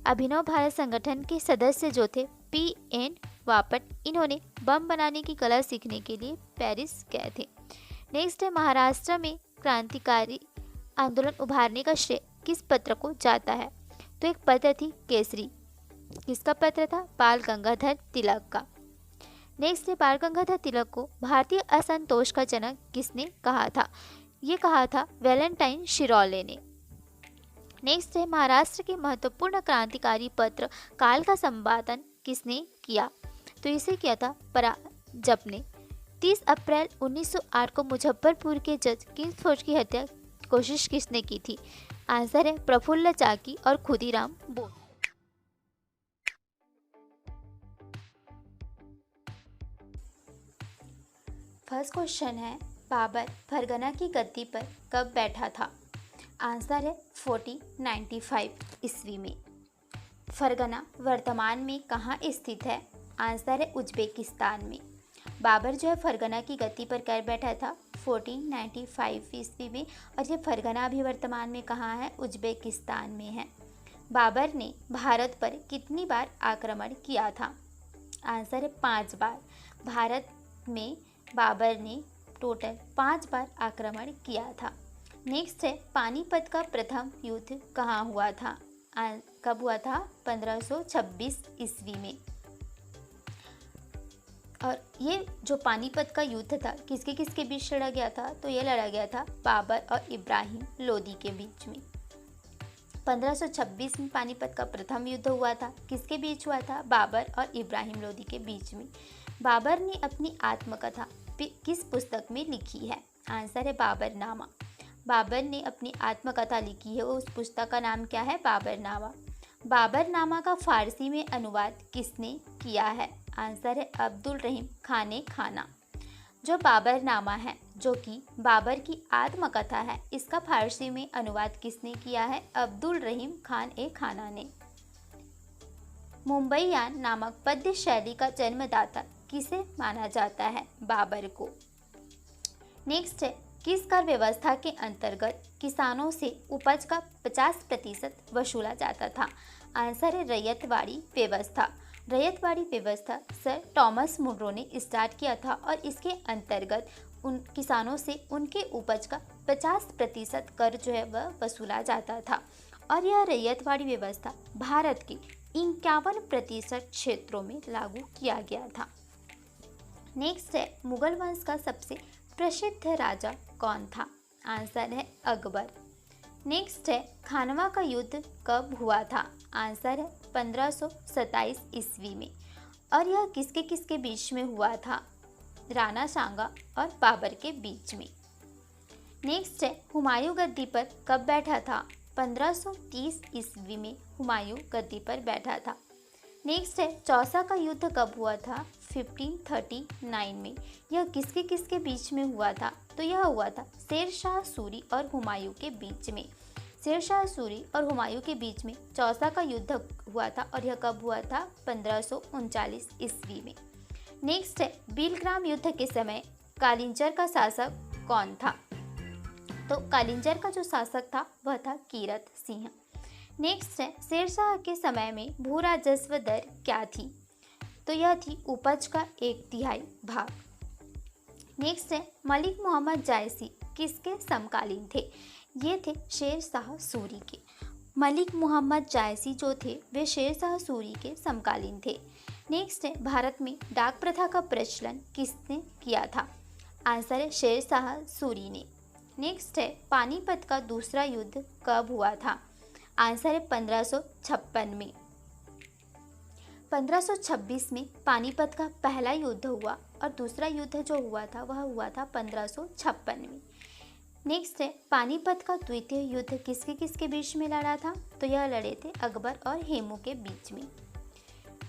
अभिनव भारत संगठन के सदस्य जो थे P.N. वापट, इन्होंने बम बनाने की कला सीखने के लिए पेरिस गए थे। नेक्स्ट है महाराष्ट्र में क्रांतिकारी आंदोलन उभारने का श्रेय किस पत्र को जाता है? तो एक पत्र थी केसरी। किसका पत्र था? बाल गंगाधर तिलक का। नेक्स्ट है बाल गंगाधर तिलक को भारतीय असंतोष का जनक किसने कहा था? ये कहा था वैलेंटाइन शिरोले ने। नेक्स्ट है महाराष्ट्र के महत्वपूर्ण क्रांतिकारी पत्र काल का संपादन किसने किया? तो इसे किया था पराजप ने। 30 अप्रैल 1908 को मुजफ्फरपुर के जज किंग्सफोर्ड की हत्या कोशिश किसने की थी? आंसर है प्रफुल्ल चाकी और खुदीराम बोस। फर्स्ट क्वेश्चन है बाबर फरगना की गद्दी पर कब बैठा था? आंसर है 1495 ईस्वी में। फरगना वर्तमान में कहाँ स्थित है? आंसर है उज्बेकिस्तान में। बाबर जो है फरगना की गद्दी पर कर बैठा था 1495 ईस्वी में, और ये फरगना भी वर्तमान में कहाँ है? उज्बेकिस्तान में है। बाबर ने भारत पर कितनी बार आक्रमण किया था? आंसर है 5 बार। भारत में बाबर ने टोटल 5 बार आक्रमण किया था। नेक्स्ट है पानीपत का प्रथम युद्ध कहाँ हुआ था? कब हुआ था? 1526 ईस्वी में। और ये जो पानीपत का युद्ध था किसके किसके बीच लड़ा गया था? तो ये लड़ा गया था बाबर और इब्राहिम लोदी के बीच में। 1526 में पानीपत का प्रथम युद्ध हुआ था। किसके बीच हुआ था? बाबर और इब्राहिम लोदी के बीच में। बाबर ने अपनी आत्मकथा किस पुस्तक में लिखी है? आंसर है बाबरनामा। बाबर ने अपनी आत्मकथा लिखी है, उस पुस्तक का नाम क्या है? बाबरनामा। बाबरनामा का फारसी में अनुवाद किसने किया है? आंसर है अब्दुल रहीम खान खाना। जो बाबरनामा है जो कि बाबर की आत्मकथा है, इसका फारसी में अनुवाद किसने किया है? अब्दुल रहीम खान खाना ने। मुंबईयान नामक पद्य शैली का जन्मदाता किसे माना जाता है? बाबर को। नेक्स्ट है किस कर व्यवस्था के अंतर्गत किसानों से उपज का 50% वसूला जाता था? आंसर है रैयतवाड़ी व्यवस्था। रैयतवाड़ी व्यवस्था सर टॉमस मुनरो ने स्टार्ट किया था, और इसके अंतर्गत उन किसानों से उनके उपज का 50% कर जो है वह वसूला जाता था। और यह रैयतवाड़ी व्यवस्था भारत के 51% क्षेत्रों में लागू किया गया था। नेक्स्ट है मुगल वंश का सबसे प्रसिद्ध राजा कौन था? आंसर है अकबर। नेक्स्ट है खानवा का युद्ध कब हुआ था? आंसर है 1527 ईस्वी में। और यह किसके किसके बीच में हुआ था? राणा सांगा और बाबर के बीच में। नेक्स्ट है हुमायूं गद्दी पर कब बैठा था? 1530 ईस्वी में हुमायूं गद्दी पर बैठा था। नेक्स्ट है चौसा का युद्ध कब हुआ था? 1539 में। यह किसके किसके बीच में हुआ था? तो यह हुआ था शेरशाह सूरी और हुमायूं के बीच में। शेरशाह सूरी और हुमायूं के बीच में चौसा का युद्ध हुआ था, और यह कब हुआ था? 1539 ईस्वी में। नेक्स्ट है बीलग्राम युद्ध के समय कालिंजर का शासक कौन था? तो कालिंजर का जो शासक था वह था कीरत सिंह। नेक्स्ट है शेरशाह के समय में भू राजस्व दर क्या थी? तो यह थी उपज का 1/3 भाग। नेक्स्ट है मलिक मोहम्मद जायसी किसके समकालीन थे? ये थे शेरशाह सूरी के। मलिक मोहम्मद जायसी जो थे वे शेरशाह सूरी के समकालीन थे। नेक्स्ट है भारत में डाक प्रथा का प्रचलन किसने किया था? आंसर है शेरशाह सूरी ने। नेक्स्ट है पानीपत का दूसरा युद्ध कब हुआ था? आंसर है 1556 में। 1526 में पानीपत का पहला युद्ध हुआ, और दूसरा युद्ध जो हुआ था वह हुआ था 1556 में। नेक्स्ट है पानीपत का द्वितीय युद्ध किसके किसके बीच में लड़ा था? तो यह लड़े थे अकबर और हेमू के बीच में।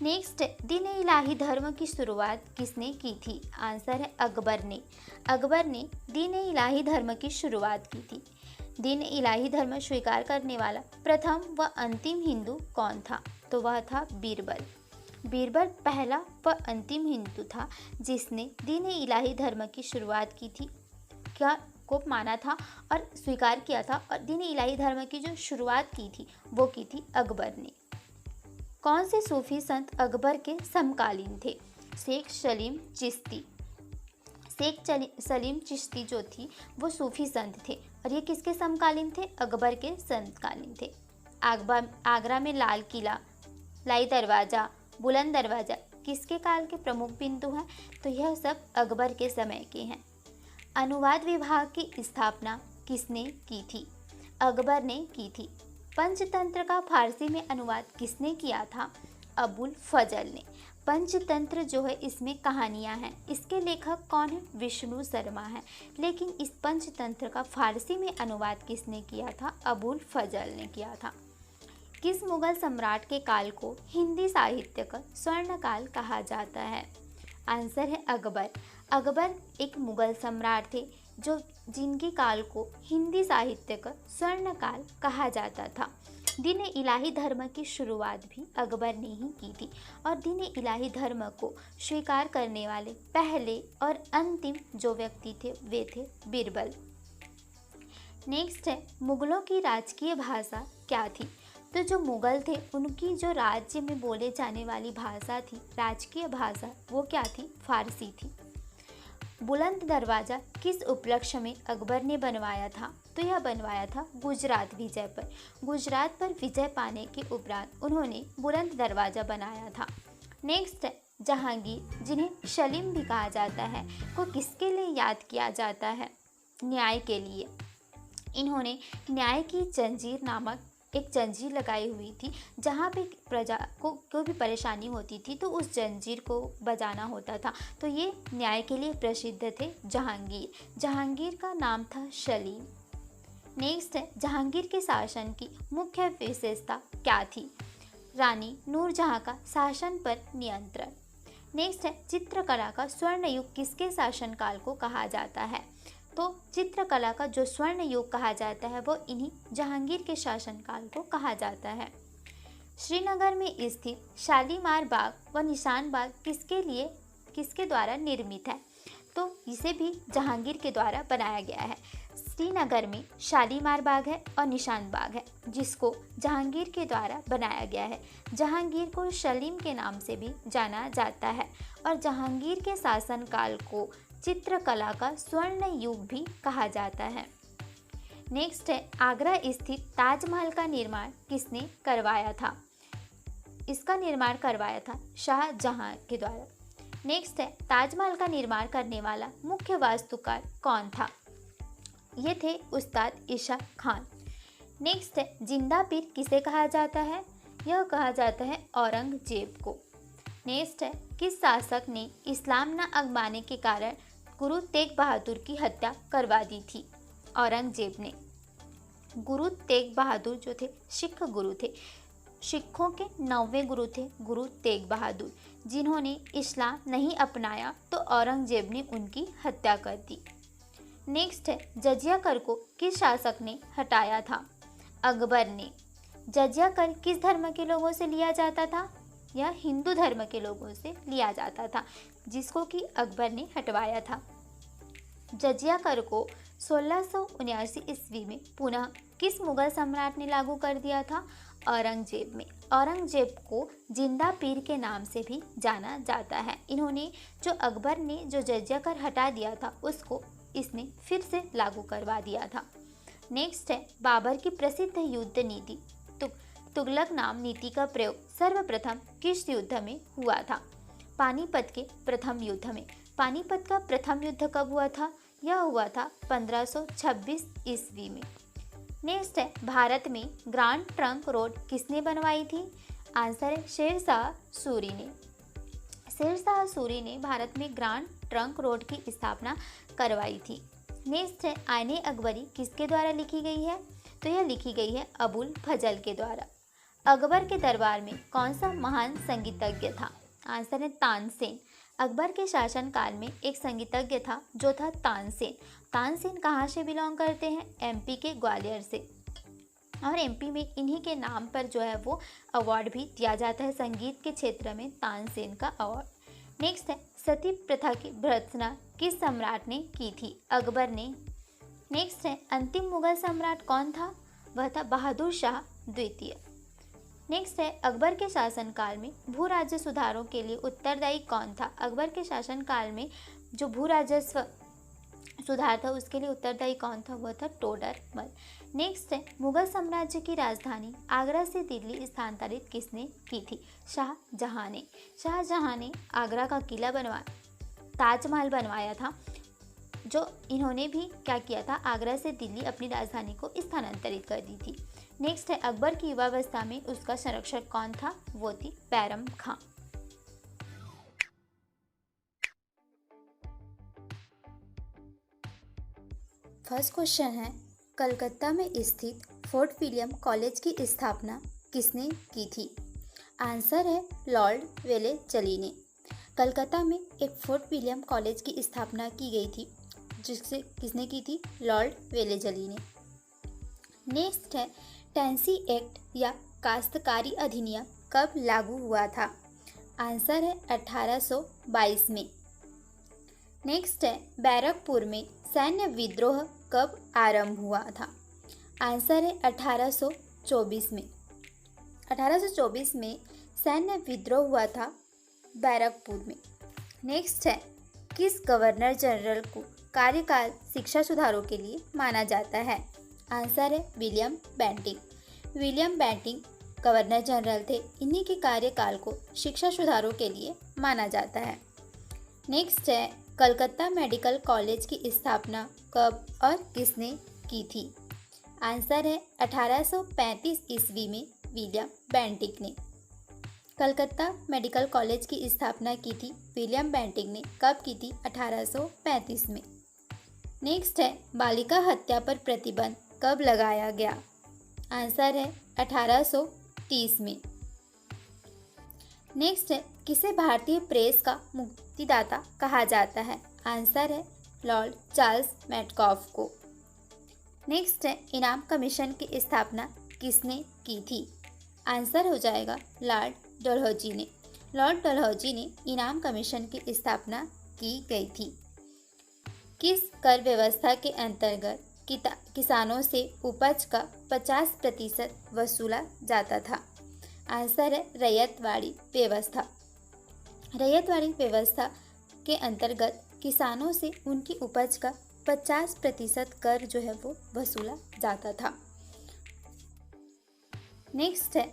नेक्स्ट है दीन इलाही धर्म की शुरुआत किसने की थी? आंसर है अकबर ने। अकबर ने दीन इलाही धर्म की शुरुआत की थी। दीन इलाही धर्म स्वीकार करने वाला प्रथम व अंतिम हिंदू कौन था? तो वह था बीरबल। बीरबल पहला व अंतिम हिंदू था जिसने दीन इलाही धर्म की शुरुआत की थी, क्या को माना था और स्वीकार किया था, और दीन इलाही धर्म की जो शुरुआत की थी वो की थी अकबर ने। कौन से सूफी संत अकबर के समकालीन थे? शेख सलीम चिश्ती। सलीम चिश्ती जो थी वो सूफी संत थे और ये किसके समकालीन थे? अकबर के समकालीन थे। आगरा में लाल किला, लाई दरवाज़ा, बुलंद दरवाज़ा किसके काल के प्रमुख बिंदु हैं? तो यह सब अकबर के समय के हैं। अनुवाद विभाग की स्थापना किसने की थी? अकबर ने की थी। पंचतंत्र का फारसी में अनुवाद किसने किया था? अबुल फजल ने। पंचतंत्र जो है इसमें कहानियाँ हैं। इसके लेखक कौन है? विष्णु शर्मा है। लेकिन इस पंचतंत्र का फारसी में अनुवाद किसने किया था? अबुल फजल ने किया था। किस मुगल सम्राट के काल को हिंदी साहित्य का स्वर्ण काल कहा जाता है? आंसर है अकबर। अकबर एक मुगल सम्राट थे जो जिनके काल को हिंदी साहित्य का स्वर्ण काल कहा जाता था। दीन इलाही धर्म की शुरुआत भी अकबर ने ही की थी और दीन इलाही धर्म को स्वीकार करने वाले पहले और अंतिम जो व्यक्ति थे वे थे बीरबल। नेक्स्ट है, मुगलों की राजकीय भाषा क्या थी? तो जो मुगल थे उनकी जो राज्य में बोले जाने वाली भाषा थी, राजकीय भाषा, वो क्या थी? फारसी थी। बुलंद दरवाज़ा किस उपलक्ष्य में अकबर ने बनवाया था? तो यह बनवाया था गुजरात विजय पर। गुजरात पर विजय पाने के उपरांत उन्होंने बुलंद दरवाज़ा बनाया था। नेक्स्ट है, जहांगीर जिन्हें सलीम भी कहा जाता है को किसके लिए याद किया जाता है? न्याय के लिए। इन्होंने न्याय की जंजीर नामक एक जंजीर लगाई हुई थी, जहाँ पे प्रजा को कोई भी परेशानी होती थी तो उस जंजीर को बजाना होता था। तो ये न्याय के लिए प्रसिद्ध थे जहांगीर। जहांगीर का नाम था सलीम। नेक्स्ट है, जहांगीर के शासन की मुख्य विशेषता क्या थी? रानी नूरजहां का शासन पर नियंत्रण। नेक्स्ट है, चित्रकला का स्वर्ण युग किसके शासनकाल को कहा जाता है? तो चित्रकला का जो स्वर्ण युग कहा जाता है वो इन्हीं जहांगीर के शासनकाल को कहा जाता है। श्रीनगर में स्थित शालीमार बाग व निशान बाग किसके द्वारा निर्मित है? तो इसे भी जहांगीर के द्वारा बनाया गया है। श्रीनगर में शालीमार बाग है और निशान बाग है जिसको जहांगीर के द्वारा बनाया गया है। जहांगीर को सलीम के नाम से भी जाना जाता है और जहांगीर के शासनकाल को चित्रकला का स्वर्ण युग भी कहा जाता है। नेक्स्ट है, आगरा स्थित ताजमहल का निर्माण किसने करवाया था? इसका निर्माण करवाया था शाहजहां के द्वारा। नेक्स्ट है, ताजमहल का निर्माण करने वाला मुख्य वास्तुकार कौन था? ये थे उस्ताद ईशा खान। नेक्स्ट है, जिंदा पीर किसे कहा जाता है? यह कहा जाता है औरंगजेब को। नेक्स्ट है, किस शासक ने इस्लाम न अपनाने के कारण गुरु तेग बहादुर की हत्या करवा दी थी? औरंगजेब ने। गुरु तेग बहादुर जो थे सिख गुरु थे। सिखों के 9वें गुरु थे गुरु तेग बहादुर, जिन्होंने इस्लाम नहीं अपनाया तो औरंगजेब ने उनकी हत्या कर दी। नेक्स्ट है, जजिया कर को किस शासक ने हटाया था? अकबर ने। जजिया कर किस धर्म के लोगों से लिया जाता था? यह हिंदू धर्म के लोगों से लिया जाता था, जिसको कि अकबर ने हटवाया था। जजिया कर को 1679 ईस्वी में पुनः किस मुगल सम्राट ने लागू कर दिया था? औरंगजेब में। औरंगजेब को जिंदा पीर के नाम से भी जाना जाता है। इन्होंने जो अकबर ने जो जजिया कर हटा दिया था उसको इसने फिर से लागू करवा दिया था। नेक्स्ट है, बाबर की प्रसिद्ध युद्ध नीति तुगलक नाम नीति का प्रयोग सर्वप्रथम किस युद्ध में हुआ था? पानीपत के प्रथम युद्ध में। पानीपत का प्रथम युद्ध कब हुआ था? यह हुआ था 1526 ईस्वी में। नेक्स्ट है, भारत में ग्रांड ट्रंक रोड किसने बनवाई थी? आंसर है शेरशाह सूरी ने। शेरशाह सूरी ने भारत में ग्रांड ट्रंक रोड की स्थापना करवाई थी। नेक्स्ट है, आईने अकबरी किसके द्वारा लिखी गई है? तो यह लिखी गई है अबुल फजल के द्वारा। अकबर के दरबार में कौन सा महान संगीतज्ञ था? आंसर है तानसेन। अकबर के शासनकाल में एक संगीतज्ञ था जो था तानसेन। तानसेन कहाँ से बिलोंग करते हैं? एमपी के ग्वालियर से। और एमपी में इन्हीं के नाम पर जो है वो अवार्ड भी दिया जाता है, संगीत के क्षेत्र में तानसेन का अवार्ड। नेक्स्ट है सती प्रथा की भर्त्सना किस सम्राट ने की थी? अकबर ने। नेक्स्ट है अंतिम मुगल सम्राट कौन था? वह था बहादुर शाह द्वितीय। नेक्स्ट है अकबर के शासनकाल में भू राज्य सुधारों के लिए उत्तरदायी कौन था? अकबर के शासनकाल में जो भू राजस्व सुधार था उसके लिए उत्तरदायी कौन था? वह था टोडरमल। नेक्स्ट है मुगल साम्राज्य की राजधानी आगरा से दिल्ली स्थानांतरित किसने की थी? शाहजहां ने। शाहजहां ने आगरा का किला बनवाया, ताजमहल बनवाया था, जो इन्होंने भी क्या किया था, आगरा से दिल्ली अपनी राजधानी को स्थानांतरित कर दी थी। नेक्स्ट है अकबर की युवावस्था में उसका संरक्षक कौन था? वो थी बैरम खां। फर्स्ट क्वेश्चन है कलकत्ता में स्थित फोर्ट विलियम कॉलेज की स्थापना किसने की थी? आंसर है लॉर्ड वेलेस्ली ने। कलकत्ता में एक फोर्ट विलियम कॉलेज की स्थापना की गई थी, जिससे किसने की थी? लॉर्ड वेलेस्ली ने। नेक्स्ट है टेनेसी एक्ट या काश्तकारी अधिनियम कब लागू हुआ था? आंसर है 1822 में। नेक्स्ट है बैरकपुर में सैन्य विद्रोह कब आरंभ हुआ था? आंसर है 1824 में। 1824 में सैन्य विद्रोह हुआ था बैरकपुर में। नेक्स्ट है किस गवर्नर जनरल को कार्यकाल शिक्षा सुधारों के लिए माना जाता है? आंसर है William Bentinck. William Bentinck governor general थे, इन्हीं के कार्यकाल को शिक्षा सुधारों के लिए माना जाता है। नेक्स्ट है कलकत्ता मेडिकल कॉलेज की स्थापना कब और किसने की थी? आंसर है 1835 ईस्वी में विलियम बेंटिक ने। कलकत्ता मेडिकल कॉलेज की स्थापना की थी विलियम बेंटिक ने। कब की थी? 1835 में। नेक्स्ट है बालिका हत्या पर प्रतिबंध कब लगाया गया? आंसर है 1830 में। नेक्स्ट है किसे भारतीय प्रेस का मुक्तिदाता कहा जाता है? आंसर है लॉर्ड चार्ल्स मेटकॉफ को। नेक्स्ट है इनाम कमीशन की स्थापना किसने की थी? आंसर हो जाएगा लॉर्ड डलहौजी ने। लॉर्ड डलहौजी ने इनाम कमीशन की स्थापना की गई थी। किस कर व्यवस्था के अंतर्गत किसानों से उपज का 50% वसूला जाता था? आंसर है रैयतवाड़ी व्यवस्था। रैयतवाड़ी व्यवस्था के अंतर्गत किसानों से उनकी उपज का 50% कर जो है वो वसूला जाता था। नेक्स्ट है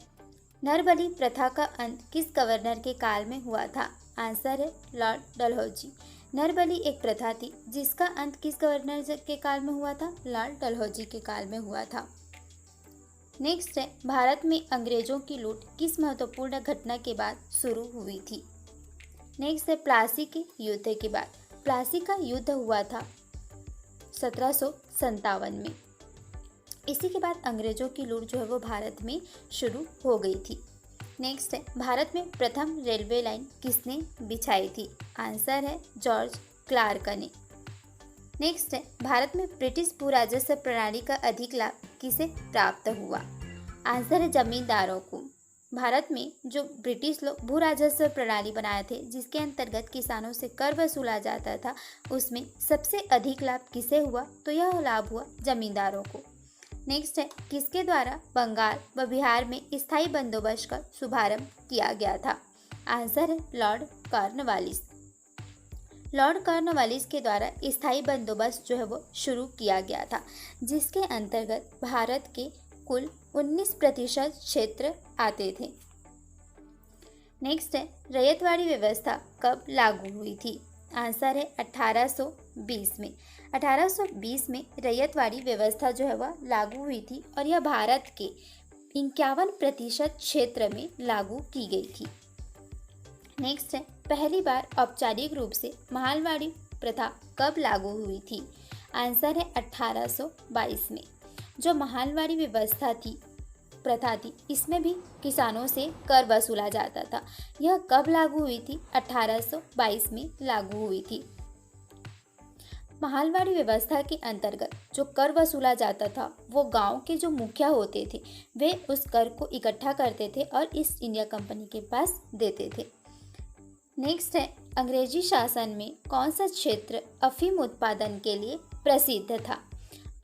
नरबली प्रथा का अंत किस गवर्नर के काल में हुआ था? आंसर है लॉर्ड डलहौजी। नरबली एक प्रथा थी जिसका अंत किस गवर्नर के काल में हुआ था? लॉर्ड डलहौजी के काल में हुआ था। नेक्स्ट है भारत में अंग्रेजों की लूट किस महत्वपूर्ण घटना के बाद शुरू हुई थी? नेक्स्ट है प्लासी के युद्ध के बाद। प्लासी का युद्ध हुआ था 1757 में। इसी के बाद अंग्रेजों की लूट जो है वो भारत में शुरू हो गई थी। नेक्स्ट है भारत में प्रथम रेलवे लाइन किसने बिछाई थी? आंसर है जॉर्ज क्लार्क ने। नेक्स्ट है भारत में ब्रिटिश भू राजस्व प्रणाली का अधिक लाभ किसे प्राप्त हुआ? आंसर है जमींदारों को। भारत में जो ब्रिटिश लोग भू राजस्व प्रणाली बनाए थे, जिसके अंतर्गत किसानों से कर वसूला जाता था, उसमें सबसे अधिक लाभ किसे हुआ? तो यह लाभ हुआ जमींदारों को। नेक्स्ट है किसके द्वारा बंगाल व बिहार में स्थायी बंदोबस्त का शुभारंभ किया गया था? आंसर है लॉर्ड कॉर्नवालिस। लॉर्ड कॉर्नवालिस के द्वारा स्थायी बंदोबस्त जो है वो शुरू किया गया था, जिसके अंतर्गत भारत के कुल 19% क्षेत्र आते थे। नेक्स्ट है रैयतवाड़ी व्यवस्था कब लागू हुई थी? आंसर है 1820 में। 1820 में रैयतवाड़ी व्यवस्था जो है वह लागू हुई थी और यह भारत के 51% क्षेत्र में लागू की गई थी। नेक्स्ट है पहली बार औपचारिक रूप से महलवाड़ी प्रथा कब लागू हुई थी? आंसर है 1822 में। जो महलवाड़ी व्यवस्था थी, प्रथा थी, इसमें भी किसानों से कर वसूला जाता था। यह कब लागू हुई थी? 1822 में लागू हुई थी। महालवाड़ी व्यवस्था के अंतर्गत जो कर वसूला जाता था वो गांव के जो मुखिया होते थे वे उस कर को इकट्ठा करते थे और ईस्ट इंडिया कंपनी के पास देते थे। नेक्स्ट है, अंग्रेजी शासन में कौन सा क्षेत्र अफीम उत्पादन के लिए प्रसिद्ध था?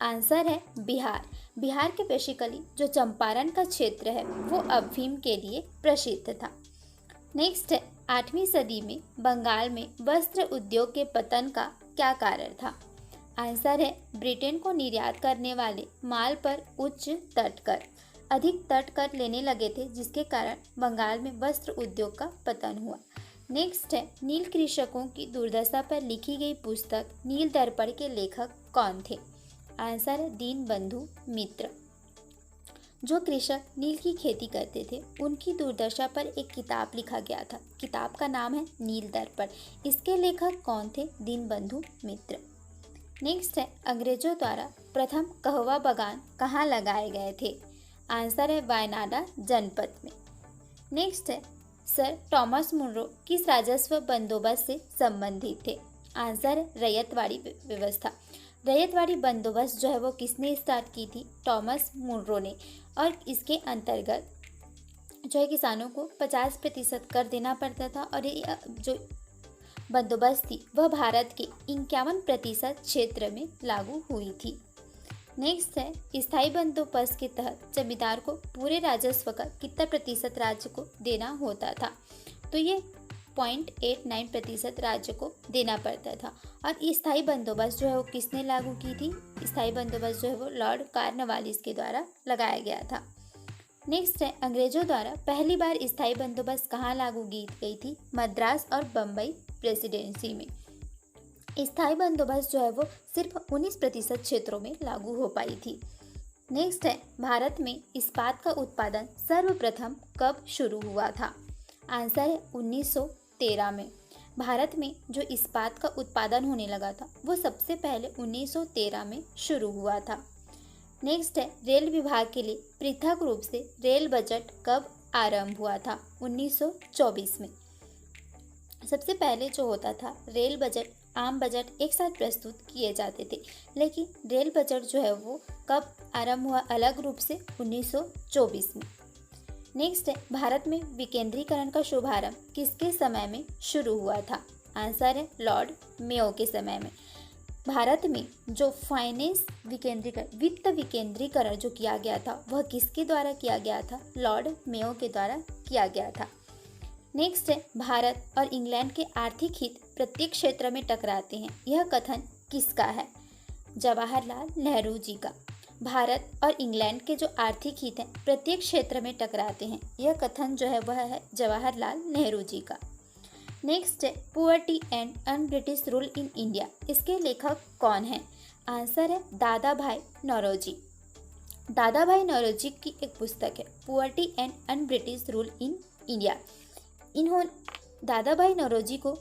आंसर है बिहार। बिहार के बेसिकली जो चंपारण का क्षेत्र है वो अफीम के लिए प्रसिद्ध था। नेक्स्ट है, 8वीं सदी में बंगाल में वस्त्र उद्योग के पतन का क्या कारण था? आंसर है ब्रिटेन को निर्यात करने वाले माल पर उच्च तट कर, अधिक तट कर लेने लगे थे, जिसके कारण बंगाल में वस्त्र उद्योग का पतन हुआ। नेक्स्ट है, नील कृषकों की दुर्दशा पर लिखी गई पुस्तक नील दर्पण के लेखक कौन थे? आंसर है दीनबंधु मित्र। जो कृषक नील की खेती करते थे उनकी दुर्दशा पर एक किताब लिखा गया था। किताब का नाम है नील दर्पण। इसके लेखक कौन थे? दीनबंधु मित्र। नेक्स्ट है, अंग्रेजों द्वारा प्रथम कहवा बागान कहाँ लगाए गए थे? आंसर है वायनाड जनपद में। नेक्स्ट है, सर थॉमस मुनरो किस राजस्व बंदोबस्त से संबंधित थे? आंसर है रैयतवाड़ी व्यवस्था। रैयतवाड़ी बंदोबस्त जो है वो किसने स्टार्ट की थी? थॉमस मुनरो ने। और इसके अंतर्गत जो है किसानों को 50% कर देना पड़ता था और ये जो बंदोबस्त थी वह भारत के 51% क्षेत्र में लागू हुई थी। नेक्स्ट है, स्थायी बंदोबस्त के तहत जमींदार को पूरे राजस्व का कितना प्रतिशत राज्य को देना होता था? तो ये 0.89% राज्य को देना पड़ता था। और स्थायी बंदोबस्त जो है वो किसने लागू की थी? स्थायी बंदोबस्त जो है वो लॉर्ड कॉर्नवालिस के द्वारा लगाया गया था। नेक्स्ट है, अंग्रेजों द्वारा पहली बार स्थायी बंदोबस्त कहाँ लागू की गई थी? मद्रास और बम्बई प्रेसिडेंसी में। स्थायी बंदोबस्त जो है वो सिर्फ 19% क्षेत्रों में लागू हो पाई थी। नेक्स्ट है, भारत में इस्पात का उत्पादन सर्वप्रथम कब शुरू हुआ था? आंसर है 1913 में। भारत में जो इस्पात का उत्पादन होने लगा था वो सबसे पहले 1913 में शुरू हुआ था। नेक्स्ट है, रेल विभाग के लिए पृथक रूप से रेल बजट कब आरंभ हुआ था? 1924 में। सबसे पहले जो होता था रेल बजट, आम बजट एक साथ प्रस्तुत किए जाते थे, लेकिन रेल बजट जो है वो कब आरंभ हुआ अलग रूप से? 1924 में। नेक्स्ट है, भारत में विकेंद्रीकरण का शुभारंभ किसके समय में शुरू हुआ था? आंसर है लॉर्ड मेयो के समय में। भारत में जो फाइनेंस विकेंद्रीकरण, वित्त विकेंद्रीकरण जो किया गया था वह किसके द्वारा किया गया था? लॉर्ड मेयो के द्वारा किया गया था। नेक्स्ट है, भारत और इंग्लैंड के आर्थिक हित प्रत्येक क्षेत्र में टकराते हैं, यह कथन किसका है? जवाहरलाल नेहरू जी का। भारत और इंग्लैंड के जो आर्थिक हित हैं प्रत्येक क्षेत्र में टकराते हैं, यह कथन जो है वह है जवाहरलाल नेहरू जी का। नेक्स्ट है, poverty and un British rule in India, इसके लेखक कौन है? आंसर है दादा भाई नौरोजी। दादा भाई नौरोजी की एक पुस्तक है poverty and un British rule in India. दादा भाई नौरोजी को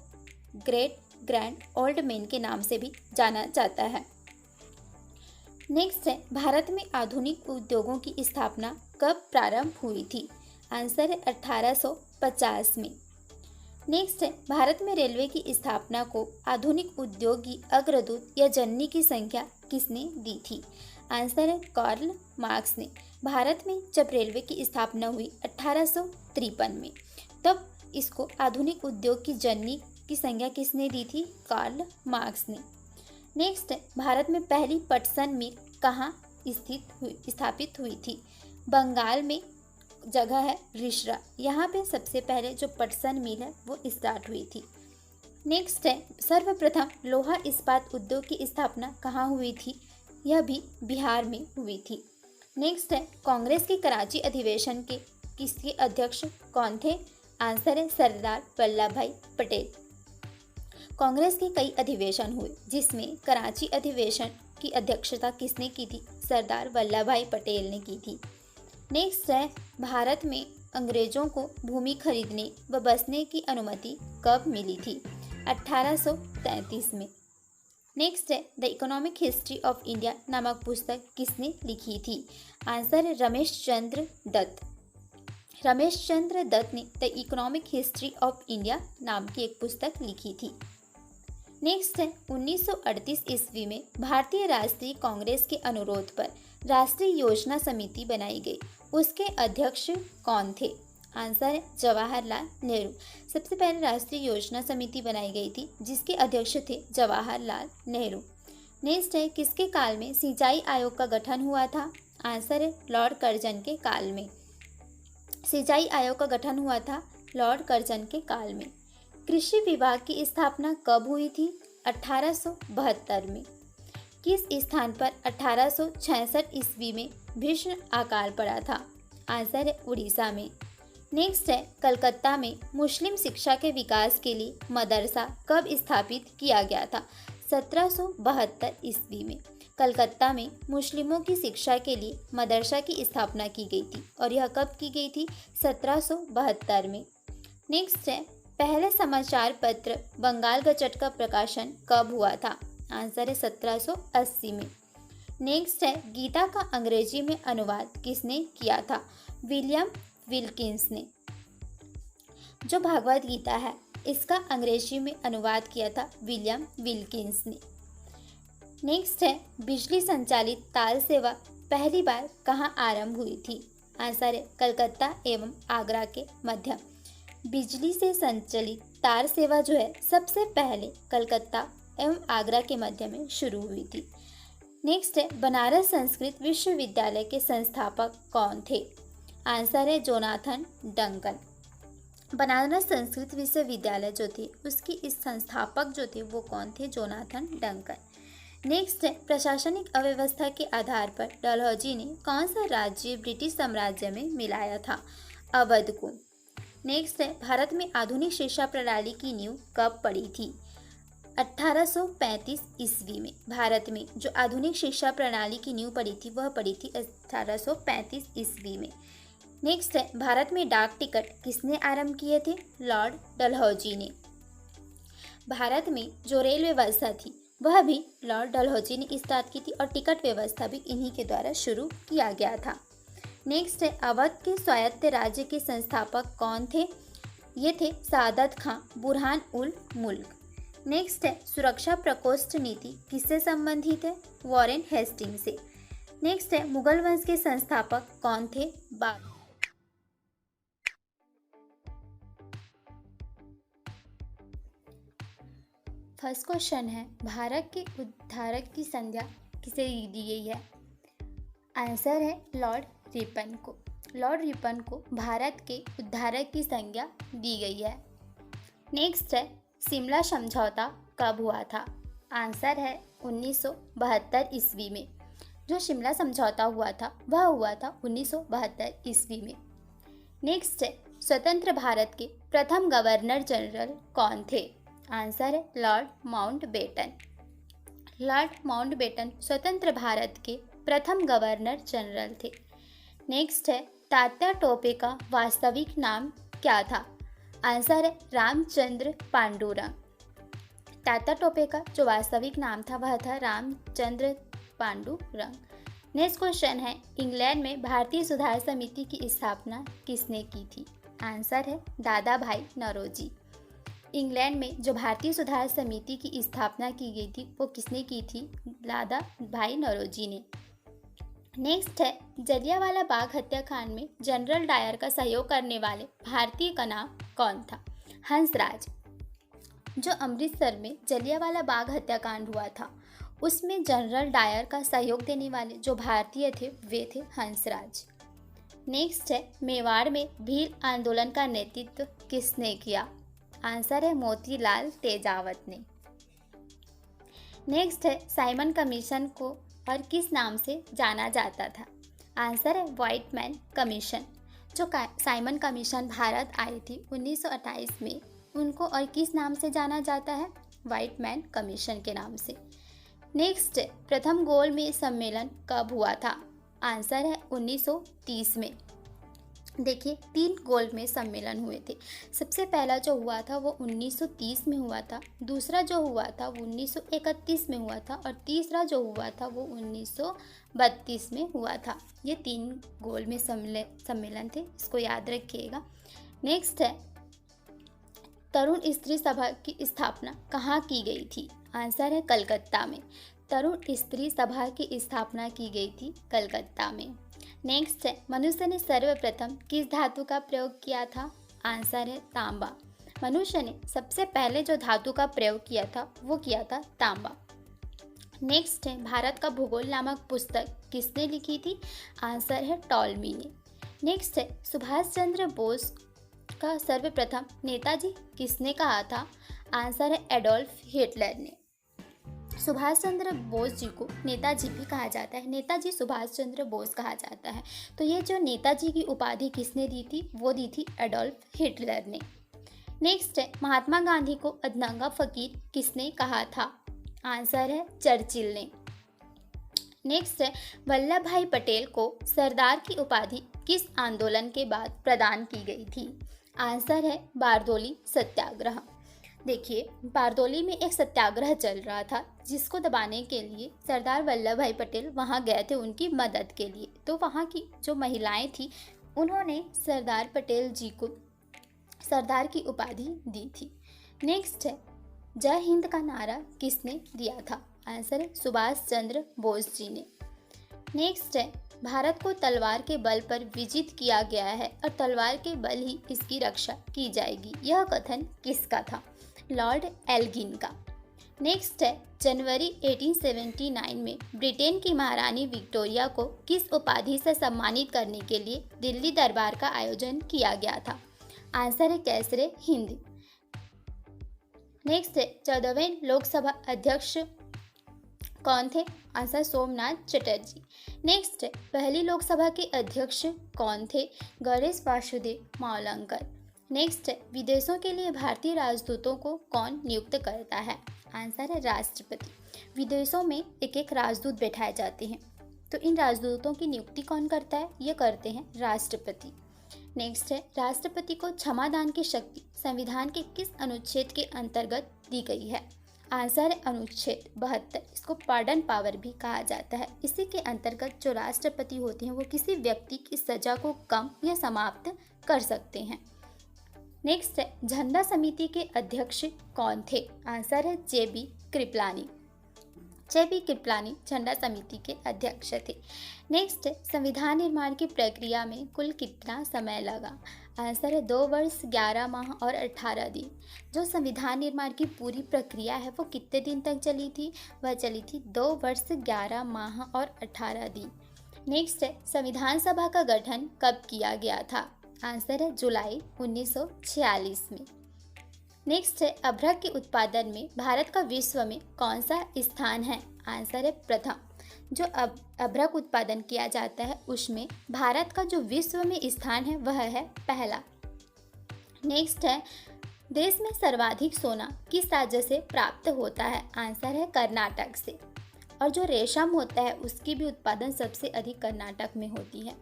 ग्रेट ग्रैंड ओल्ड मैन के नाम से भी जाना जाता है। नेक्स्ट है, भारत में आधुनिक उद्योगों की स्थापना कब प्रारंभ हुई थी? आंसर है 1850 में। नेक्स्ट है, भारत में रेलवे की स्थापना को आधुनिक उद्योग की अग्रदूत या जननी की संख्या किसने दी थी? आंसर है कार्ल मार्क्स ने। भारत में जब रेलवे की स्थापना हुई 1853 में, तब इसको आधुनिक उद्योग की जननी की संज्ञा किसने दी थी? कार्ल मार्क्स ने। नेक्स्ट है, भारत में पहली पटसन मिल कहाँ स्थापित हुई थी? बंगाल में जगह है रिश्रा, यहाँ पे सबसे पहले जो पटसन मिल है वो स्टार्ट हुई थी। नेक्स्ट है, सर्वप्रथम लोहा इस्पात उद्योग की स्थापना कहाँ हुई थी? यह भी बिहार में हुई थी। नेक्स्ट है, कांग्रेस के कराची अधिवेशन के किसके अध्यक्ष कौन थे? आंसर है सरदार वल्लभ भाई पटेल। कांग्रेस के कई अधिवेशन हुए जिसमें कराची अधिवेशन की अध्यक्षता किसने की थी? सरदार वल्लभ भाई पटेल ने की थी। नेक्स्ट है, भारत में अंग्रेजों को भूमि खरीदने व बसने की अनुमति कब मिली थी? 1833 में। नेक्स्ट है, the economic history of India नामक पुस्तक किसने लिखी थी? आंसर है रमेश चंद्र दत्त। रमेश चंद्र दत्त ने the economic history of India नाम की एक पुस्तक लिखी थी। नेक्स्ट है 1938 ईस्वी में भारतीय राष्ट्रीय कांग्रेस के अनुरोध पर राष्ट्रीय योजना समिति बनाई गई। उसके अध्यक्ष कौन थे? आंसर है जवाहरलाल नेहरू। सबसे पहले राष्ट्रीय योजना समिति बनाई गई थी जिसके अध्यक्ष थे जवाहरलाल नेहरू। नेक्स्ट है किसके काल में सिंचाई आयोग का गठन हुआ था? आंसर है लॉर्ड कर्जन के काल में। सिंचाई आयोग का गठन हुआ था लॉर्ड कर्जन के काल में। कृषि विभाग की स्थापना कब हुई थी? 1872 में। किस स्थान पर 1866 ईस्वी में भीषण अकाल पड़ा था? आंसर है उड़ीसा में। नेक्स्ट है कलकत्ता में मुस्लिम शिक्षा के विकास के लिए मदरसा कब स्थापित किया गया था? 1772 ईस्वी में कलकत्ता में मुस्लिमों की शिक्षा के लिए मदरसा की स्थापना की गई थी और यह कब की गई थी? 1772 में। नेक्स्ट है पहले समाचार पत्र बंगाल गजट का प्रकाशन कब हुआ था? आंसर है 1780 में। नेक्स्ट है गीता का अंग्रेजी में अनुवाद किसने किया था? विलियम विल्किंस ने। जो भागवत गीता है इसका अंग्रेजी में अनुवाद किया था विलियम विल्किंस ने। नेक्स्ट है बिजली संचालित ताल सेवा पहली बार कहाँ आरंभ हुई थी? आंसर है कलकत्ता एवं आगरा के मध्य। बिजली से संचालित तार सेवा जो है सबसे पहले कलकत्ता एवं आगरा के मध्य में शुरू हुई थी। नेक्स्ट है बनारस संस्कृत विश्वविद्यालय के संस्थापक कौन थे? आंसर है जोनाथन डंकन। बनारस संस्कृत विश्वविद्यालय जो थे उसकी इस संस्थापक जो थे वो कौन थे? Jonathan Duncan. नेक्स्ट है प्रशासनिक अव्यवस्था के आधार पर डलहौजी ने कौन सा राज्य ब्रिटिश साम्राज्य में मिलाया था? अवध को। नेक्स्ट है भारत में आधुनिक शिक्षा प्रणाली की नींव कब पड़ी थी? 1835 ईस्वी में। भारत में जो आधुनिक शिक्षा प्रणाली की नींव पड़ी थी वह पड़ी थी 1835 ईस्वी में। नेक्स्ट है भारत में डाक टिकट किसने आरंभ किए थे? लॉर्ड डलहौजी ने। भारत में जो रेल व्यवस्था थी वह भी लॉर्ड डलहौजी ने स्टार्ट की थी और टिकट व्यवस्था भी इन्हीं के द्वारा शुरू किया गया था। नेक्स्ट है अवध के स्वायत्त राज्य के संस्थापक कौन थे? ये थे सादत खां बुरहान उल मुल्क। नेक्स्ट है सुरक्षा प्रकोष्ठ नीति किससे संबंधित है? वॉरेन हेस्टिंग से। नेक्स्ट है मुगल वंश के संस्थापक कौन थे? बाबर। फर्स्ट क्वेश्चन है भारत के उद्धारक की संज्ञा किसे दी गई है? आंसर है लॉर्ड रिपन को। लॉर्ड रिपन को भारत के उद्धारक की संज्ञा दी गई है। नेक्स्ट है शिमला समझौता कब हुआ था? आंसर है 1972 ईस्वी में। जो शिमला समझौता हुआ था वह हुआ था 1972 ईस्वी में। नेक्स्ट है स्वतंत्र भारत के प्रथम गवर्नर जनरल कौन थे? आंसर है लॉर्ड माउंटबेटन। लॉर्ड माउंटबेटन स्वतंत्र भारत के प्रथम गवर्नर जनरल थे। नेक्स्ट है तात्या टोपे का वास्तविक नाम क्या था? आंसर है रामचंद्र पांडुरंग। तात्या टोपे का जो वास्तविक नाम था वह था रामचंद्र पांडुरंग। नेक्स्ट क्वेश्चन है इंग्लैंड में भारतीय सुधार समिति की स्थापना किसने की थी? आंसर है दादा भाई नौरोजी। इंग्लैंड में जो भारतीय सुधार समिति की स्थापना की गई थी वो किसने की थी? दादा भाई नौरोजी ने। नेक्स्ट है जलियांवाला बाग हत्याकांड में जनरल डायर का सहयोग करने वाले भारतीय का नाम कौन था? हंसराज। जो अमृतसर में जलियांवाला बाग हत्याकांड हुआ था उसमें जनरल डायर का सहयोग देने वाले जो भारतीय थे वे थे हंसराज। नेक्स्ट है मेवाड़ में भील आंदोलन का नेतृत्व किसने किया? आंसर है मोतीलाल तेजावत ने। नेक्स्ट है साइमन कमीशन को और किस नाम से जाना जाता था? आंसर है व्हाइट मैन कमीशन। जो साइमन कमीशन भारत आई थी 1928 में उनको और किस नाम से जाना जाता है? व्हाइट मैन कमीशन के नाम से। नेक्स्ट प्रथम गोलमेज सम्मेलन कब हुआ था? आंसर है 1930 में। देखिए 3 गोलमेज सम्मेलन हुए थे। सबसे पहला जो हुआ था वो 1930 में हुआ था, दूसरा जो हुआ था वो 1931 में हुआ था और तीसरा जो हुआ था वो 1932 में हुआ था। ये 3 गोलमेज सम्मेलन थे, इसको याद रखिएगा। नेक्स्ट है तरुण स्त्री सभा की स्थापना कहाँ की गई थी? आंसर है कलकत्ता में। तरुण स्त्री सभा की स्थापना की गई थी कलकत्ता में। नेक्स्ट है, मनुष्य ने सर्वप्रथम किस धातु का प्रयोग किया था? आंसर है तांबा। मनुष्य ने सबसे पहले जो धातु का प्रयोग किया था वो किया था तांबा। नेक्स्ट है, भारत का भूगोल नामक पुस्तक किसने लिखी थी? आंसर है टॉलमी ने। नेक्स्ट है, सुभाष चंद्र बोस का सर्वप्रथम नेताजी किसने कहा था? आंसर है एडोल्फ हिटलर ने। सुभाष चंद्र बोस जी को नेताजी भी कहा जाता है, नेताजी सुभाष चंद्र बोस कहा जाता है। तो ये जो नेताजी की उपाधि किसने दी थी? वो दी थी एडोल्फ हिटलर ने। नेक्स्ट है, महात्मा गांधी को अधनंगा फकीर किसने कहा था? आंसर है चर्चिल ने। नेक्स्ट है, वल्लभ भाई पटेल को सरदार की उपाधि किस आंदोलन के बाद प्रदान की गई थी? आंसर है बारदोली सत्याग्रह। देखिए, बारदोली में एक सत्याग्रह चल रहा था जिसको दबाने के लिए सरदार वल्लभ भाई पटेल वहाँ गए थे उनकी मदद के लिए। तो वहाँ की जो महिलाएं थी उन्होंने सरदार पटेल जी को सरदार की उपाधि दी थी। नेक्स्ट है, जय हिंद का नारा किसने दिया था? आंसर है सुभाष चंद्र बोस जी ने। नेक्स्ट है, भारत को तलवार के बल पर विजित किया गया है और तलवार के बल ही इसकी रक्षा की जाएगी। यह कथन किसका था? लॉर्ड एल्गिन का। नेक्स्ट है, जनवरी 1879 में ब्रिटेन की महारानी विक्टोरिया को किस उपाधि से सम्मानित करने के लिए दिल्ली दरबार का आयोजन किया गया था? आंसर है कैसरे हिंद। नेक्स्ट है, 14वें लोकसभा अध्यक्ष कौन थे? आंसर सोमनाथ चटर्जी। नेक्स्ट है, पहली लोकसभा के अध्यक्ष कौन थे? गणेश वासुदेव मावलंकर। नेक्स्ट है, विदेशों के लिए भारतीय राजदूतों को कौन नियुक्त करता है? आंसर है राष्ट्रपति। विदेशों में एक एक राजदूत बैठाए जाते हैं, तो इन राजदूतों की नियुक्ति कौन करता है? ये करते हैं राष्ट्रपति। नेक्स्ट है, राष्ट्रपति को क्षमादान की शक्ति संविधान के किस अनुच्छेद के अंतर्गत दी गई है? आंसर है अनुच्छेद 72। इसको पार्डन पावर भी कहा जाता है। इसी के अंतर्गत जो राष्ट्रपति होते हैं वो किसी व्यक्ति की सजा को कम या समाप्त कर सकते हैं। नेक्स्ट है, झंडा समिति के अध्यक्ष कौन थे? आंसर है जेबी कृपलानी। जेबी कृपलानी झंडा समिति के अध्यक्ष थे। नेक्स्ट है, संविधान निर्माण की प्रक्रिया में कुल कितना समय लगा? आंसर है 2 वर्ष 11 माह और 18 दिन। जो संविधान निर्माण की पूरी प्रक्रिया है वो कितने दिन तक चली थी? वह चली थी 2 वर्ष 11 माह और 18 दिन। नेक्स्ट है, संविधान सभा का गठन कब किया गया था? आंसर है जुलाई 1946 में। नेक्स्ट है, अभ्रक के उत्पादन में भारत का विश्व में कौन सा स्थान है? आंसर है प्रथम। जो अभ्रक उत्पादन किया जाता है उसमें भारत का जो विश्व में स्थान है वह है पहला। नेक्स्ट है, देश में सर्वाधिक सोना किस राज्य से प्राप्त होता है? आंसर है कर्नाटक से। और जो रेशम होता है उसकी भी उत्पादन सबसे अधिक कर्नाटक में होती है।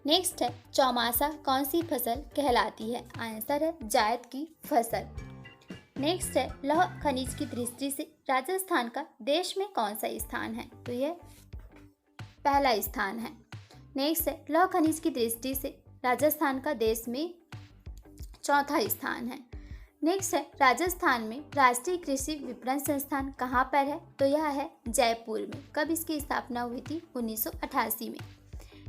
नेक्स्ट है, चौमासा कौन सी फसल कहलाती है? आंसर है जायद की फसल। नेक्स्ट है, लौह खनिज की दृष्टि से राजस्थान का देश में कौन सा स्थान है? तो यह पहला स्थान है। नेक्स्ट है, लौह खनिज की दृष्टि से राजस्थान का देश में चौथा स्थान है। नेक्स्ट है, राजस्थान में राष्ट्रीय कृषि विपणन संस्थान कहाँ पर है? तो यह है जयपुर में। कब इसकी स्थापना हुई थी? 1988 में।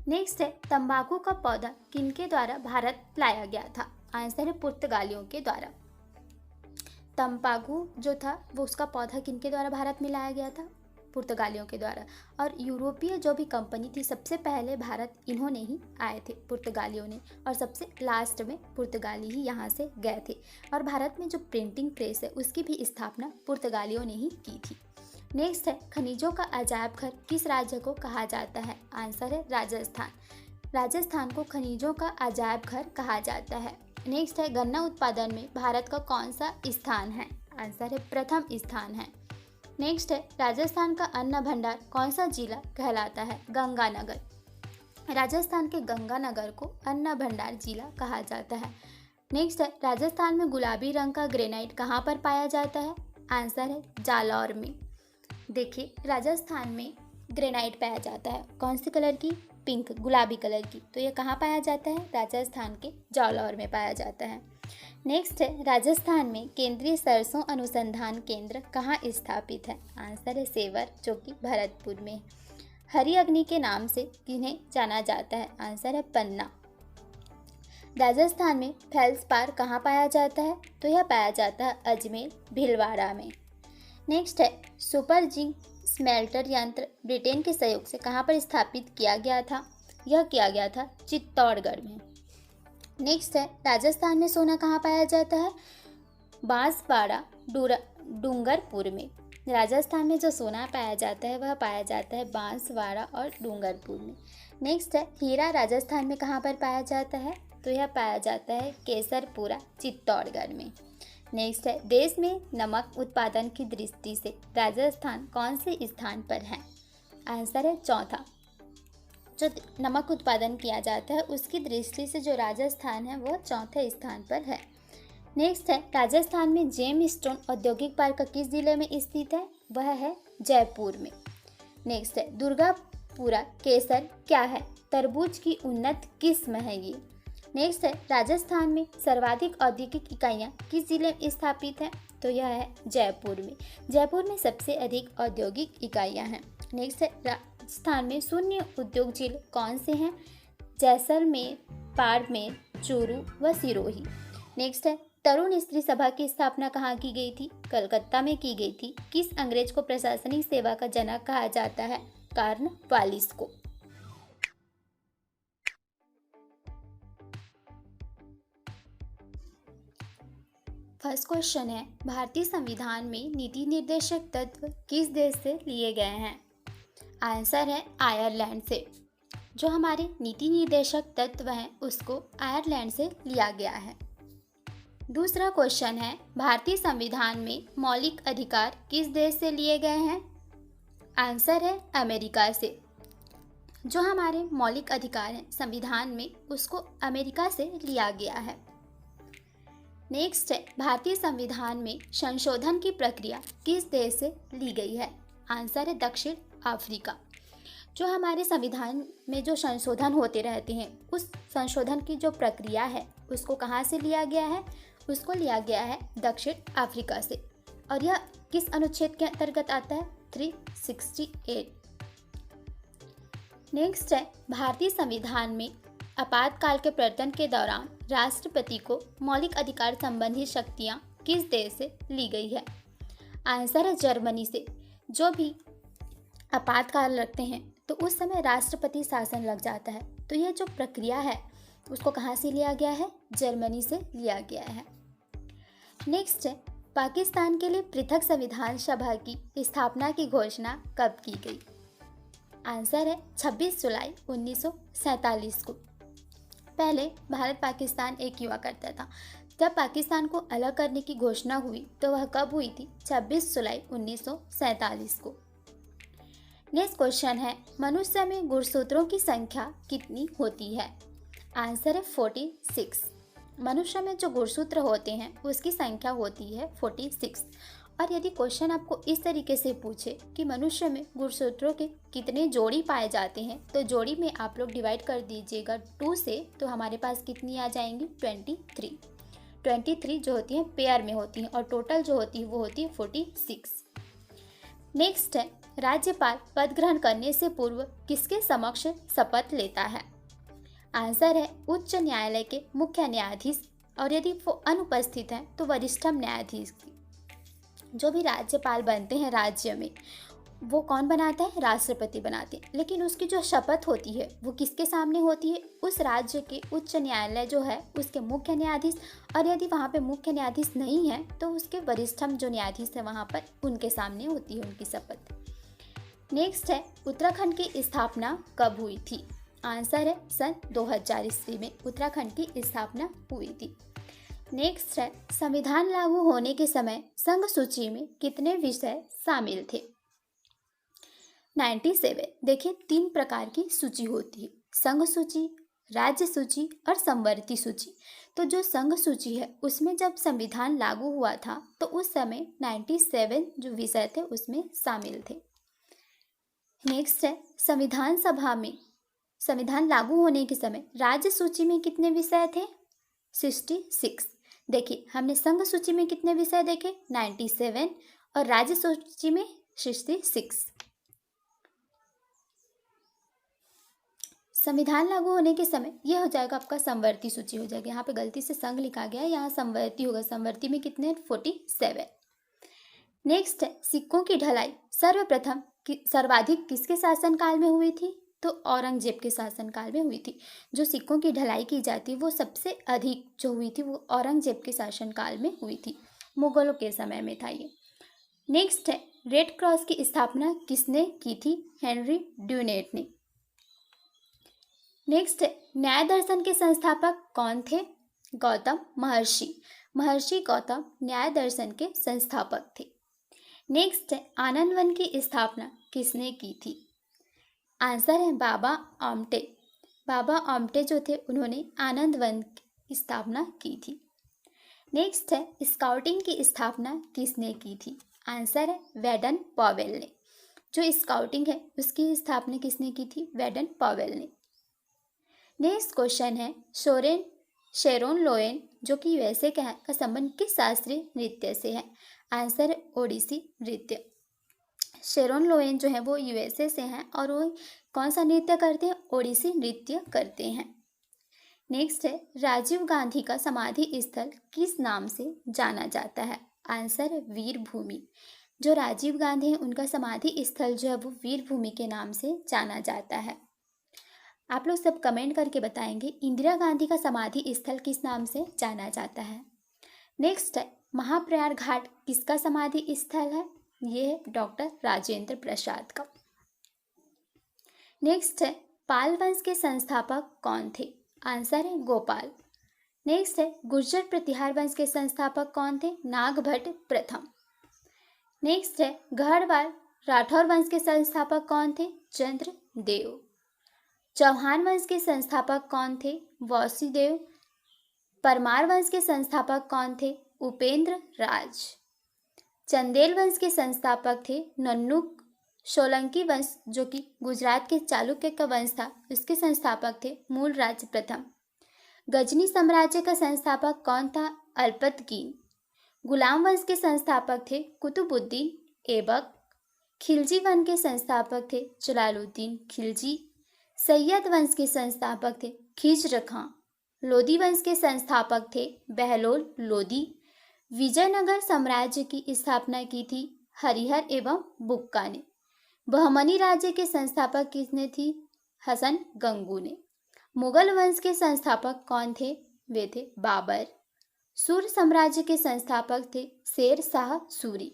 नेक्स्ट है, तंबाकू का पौधा किनके द्वारा भारत लाया गया था? आंसर है पुर्तगालियों के द्वारा। तंबाकू जो था वो उसका पौधा किनके द्वारा भारत में लाया गया था? पुर्तगालियों के द्वारा। और यूरोपीय जो भी कंपनी थी सबसे पहले भारत इन्होंने ही आए थे, पुर्तगालियों ने, और सबसे लास्ट में पुर्तगाली ही यहाँ से गए थे। और भारत में जो प्रिंटिंग प्रेस है उसकी भी स्थापना पुर्तगालियों ने ही की थी। नेक्स्ट है, खनिजों का अजायब घर किस राज्य को कहा जाता है? आंसर है राजस्थान। राजस्थान को खनिजों का अजायब घर कहा जाता है। नेक्स्ट है, गन्ना उत्पादन में भारत का कौन सा स्थान है? आंसर है प्रथम स्थान है। नेक्स्ट है, राजस्थान का अन्न भंडार कौन सा जिला कहलाता है? गंगानगर। राजस्थान के गंगानगर को अन्न भंडार जिला कहा जाता है। नेक्स्ट है, राजस्थान में गुलाबी रंग का ग्रेनाइट कहाँ पर पाया जाता है? आंसर है जालौर में। देखिए, राजस्थान में ग्रेनाइट पाया जाता है। कौन सी कलर की? पिंक गुलाबी कलर की, तो ये कहाँ पाया जाता है? राजस्थान के जालौर में पाया जाता है। नेक्स्ट है, राजस्थान में केंद्रीय सरसों अनुसंधान केंद्र कहाँ स्थापित है? आंसर है सेवर, जो कि भरतपुर में है। हरी अग्नि के नाम से किन्हें जाना जाता है? आंसर है पन्ना। राजस्थान में फेल्सपार कहाँ पाया जाता है? तो यह पाया जाता है अजमेर भीलवाड़ा में। नेक्स्ट है, सुपर जिंक स्मेल्टर यंत्र ब्रिटेन के सहयोग से कहाँ पर स्थापित किया गया था? यह किया गया था चित्तौड़गढ़ में। नेक्स्ट है, राजस्थान में सोना कहाँ पाया जाता है? बांसवाड़ा डूंगरपुर में। राजस्थान में जो सोना पाया जाता है वह पाया जाता है बांसवाड़ा और डूंगरपुर में। नेक्स्ट है, हीरा राजस्थान में कहाँ पर पाया जाता है? तो यह पाया जाता है केसरपुरा चित्तौड़गढ़ में। नेक्स्ट है, देश में नमक उत्पादन की दृष्टि से राजस्थान कौन से स्थान पर है? आंसर है चौथा। जो नमक उत्पादन किया जाता है उसकी दृष्टि से जो राजस्थान है वो चौथे स्थान पर है। नेक्स्ट है, राजस्थान में जेम स्टोन औद्योगिक पार्क किस जिले में स्थित है? वह है जयपुर में। नेक्स्ट है, दुर्गापुरा केसर क्या है? तरबूज की उन्नत किस्म है ये। नेक्स्ट है, राजस्थान में सर्वाधिक औद्योगिक इकाइयाँ किस जिले में स्थापित हैं? तो यह है जयपुर में। जयपुर में सबसे अधिक औद्योगिक इकाइयाँ हैं। नेक्स्ट है, राजस्थान में शून्य उद्योग जिले कौन से हैं? जैसलमेर, बाड़मेर, चूरू व सिरोही। नेक्स्ट है, तरुण स्त्री सभा की स्थापना कहाँ की गई थी? कलकत्ता में की गई थी। किस अंग्रेज को प्रशासनिक सेवा का जनक कहा जाता है? कॉर्नवालिस को। फर्स्ट क्वेश्चन है, भारतीय संविधान में नीति निर्देशक तत्व किस देश से लिए गए हैं? आंसर है आयरलैंड से। जो हमारे नीति निर्देशक तत्व हैं उसको आयरलैंड से लिया गया है। दूसरा क्वेश्चन है, भारतीय संविधान में मौलिक अधिकार किस देश से लिए गए हैं? आंसर है अमेरिका से। जो हमारे मौलिक अधिकार हैं संविधान में उसको अमेरिका से लिया गया है। नेक्स्ट है, भारतीय संविधान में संशोधन की प्रक्रिया किस देश से ली गई है? आंसर है दक्षिण अफ्रीका। जो हमारे संविधान में जो संशोधन होते रहते हैं उस संशोधन की जो प्रक्रिया है उसको कहाँ से लिया गया है? उसको लिया गया है दक्षिण अफ्रीका से। और यह किस अनुच्छेद के अंतर्गत आता है? 368। नेक्स्ट है, भारतीय संविधान में आपातकाल के प्रवर्तन के दौरान राष्ट्रपति को मौलिक अधिकार संबंधी शक्तियाँ किस देश से ली गई है? आंसर है जर्मनी से। जो भी आपातकाल रखते हैं तो उस समय राष्ट्रपति शासन लग जाता है, तो यह जो प्रक्रिया है उसको कहाँ से लिया गया है? जर्मनी से लिया गया है। नेक्स्ट है, पाकिस्तान के लिए पृथक संविधान सभा की स्थापना की घोषणा कब की गई? आंसर है 26 जुलाई 1947 को। पहले भारत पाकिस्तान एक हुआ करता था। जब पाकिस्तान को अलग करने की घोषणा हुई तो वह कब हुई थी? 26 जुलाई 1947 को। नेक्स्ट क्वेश्चन है, मनुष्य में गुणसूत्रों की संख्या कितनी होती है? आंसर है 46। मनुष्य में जो गुणसूत्र होते हैं उसकी संख्या होती है 46। और यदि क्वेश्चन आपको इस तरीके से पूछे कि मनुष्य में गुणसूत्रों के कितने जोड़ी पाए जाते हैं तो जोड़ी में आप लोग डिवाइड कर दीजिएगा 2 से, तो हमारे पास कितनी आ जाएंगी? 23 जो होती हैं पेयर में होती हैं और टोटल जो होती है वो होती है 46। नेक्स्ट है, राज्यपाल पद ग्रहण करने से पूर्व किसके समक्ष शपथ लेता है? आंसर है उच्च न्यायालय के मुख्य न्यायाधीश, और यदि वो अनुपस्थित हैं तो वरिष्ठम न्यायाधीश की। जो भी राज्यपाल बनते हैं राज्य में वो कौन बनाता है? राष्ट्रपति बनाते हैं। लेकिन उसकी जो शपथ होती है वो किसके सामने होती है? उस राज्य के उच्च न्यायालय जो है उसके मुख्य न्यायाधीश, और यदि वहाँ पे मुख्य न्यायाधीश नहीं है तो उसके वरिष्ठम जो न्यायाधीश है वहाँ पर उनके सामने होती है उनकी शपथ। नेक्स्ट है, उत्तराखंड की स्थापना कब हुई थी? आंसर है सन 2000 ईस्वी में उत्तराखंड की स्थापना हुई थी। नेक्स्ट है, संविधान लागू होने के समय संघ सूची में कितने विषय शामिल थे? 97। देखिए 3 प्रकार की सूची होती है, संघ सूची, राज्य सूची और समवर्ती सूची। तो जो संघ सूची है उसमें जब संविधान लागू हुआ था तो उस समय 97 जो विषय थे उसमें शामिल थे। नेक्स्ट है, संविधान सभा में संविधान लागू होने के समय राज्य सूची में कितने विषय थे? 66। देखिए, हमने संघ सूची में कितने विषय देखे? 97 और राज्य सूची में 66। संविधान लागू होने के समय यह हो जाएगा आपका समवर्ती सूची हो जाएगी। यहाँ पे गलती से संघ लिखा गया है, यहाँ समवर्ती होगा। समवर्ती में कितने? 47। नेक्स्ट है, सिक्कों की ढलाई सर्वप्रथम सर्वाधिक किसके शासनकाल में हुई थी? तो औरंगजेब के शासनकाल में हुई थी। जो सिक्कों की ढलाई की जाती वो सबसे अधिक जो हुई थी वो औरंगजेब के शासनकाल में हुई थी, मुगलों के समय में था ये। नेक्स्ट है, रेड क्रॉस की स्थापना किसने की थी? हेनरी ड्यूनेट ने। नेक्स्ट है, न्याय दर्शन के संस्थापक कौन थे? गौतम महर्षि। महर्षि गौतम न्याय दर्शन के संस्थापक थे। नेक्स्ट है, आनंद वन की स्थापना किसने की थी? आंसर है बाबा आमटे। बाबा आमटे जो थे उन्होंने आनंद वन की स्थापना की थी। नेक्स्ट है, स्काउटिंग की स्थापना किसने की थी? आंसर है वेडन पॉवेल ने। जो स्काउटिंग है उसकी स्थापना किसने की थी? वेडन पॉवेल ने। नेक्स्ट क्वेश्चन है, शेरोन लोएन जो कि यूएसए का संबंध किस शास्त्रीय नृत्य से है? आंसर है ओडिसी नृत्य। शेरोन लोएन जो है वो यूएसए से हैं और वो कौन सा नृत्य करते हैं? ओडिसी नृत्य करते हैं। नेक्स्ट है, राजीव गांधी का समाधि स्थल किस नाम से जाना जाता है? आंसर है वीर भूमि। जो राजीव गांधी हैं उनका समाधि स्थल जो है वो वीर भूमि के नाम से जाना जाता है। आप लोग सब कमेंट करके बताएंगे इंदिरा गांधी का समाधि स्थल किस नाम से जाना जाता है। नेक्स्ट है, महाप्रयाग घाट किसका समाधि स्थल है? ये है डॉक्टर राजेंद्र प्रसाद का। नेक्स्ट है, पाल वंश के संस्थापक कौन थे? आंसर है गोपाल। नेक्स्ट है, गुर्जर प्रतिहार वंश के संस्थापक कौन थे? नागभट्ट प्रथम। नेक्स्ट है, गढ़वाल राठौर वंश के संस्थापक कौन थे? चंद्रदेव। चौहान वंश के संस्थापक कौन थे? वासुदेव। परमार वंश के संस्थापक कौन थे? उपेंद्र राज। चंदेल वंश के संस्थापक थे नन्नुक। सोलंकी वंश जो कि गुजरात के चालुक्य का वंश था उसके संस्थापक थे मूलराज प्रथम। गजनी साम्राज्य का संस्थापक कौन था? अल्पतकीन। गुलाम वंश के संस्थापक थे कुतुबुद्दीन ऐबक। खिलजी वंश के संस्थापक थे जलालुद्दीन खिलजी। सैयद वंश के संस्थापक थे खिज्र खां। लोदी वंश के संस्थापक थे बहलोल लोदी। विजयनगर साम्राज्य की स्थापना की थी हरिहर एवं बुक्का ने। बहमनी राज्य के संस्थापक किसने थी? हसन गंगू ने। मुगल वंश के संस्थापक कौन थे? वे थे बाबर। सूर्य साम्राज्य के संस्थापक थे शेर शाह सूरी।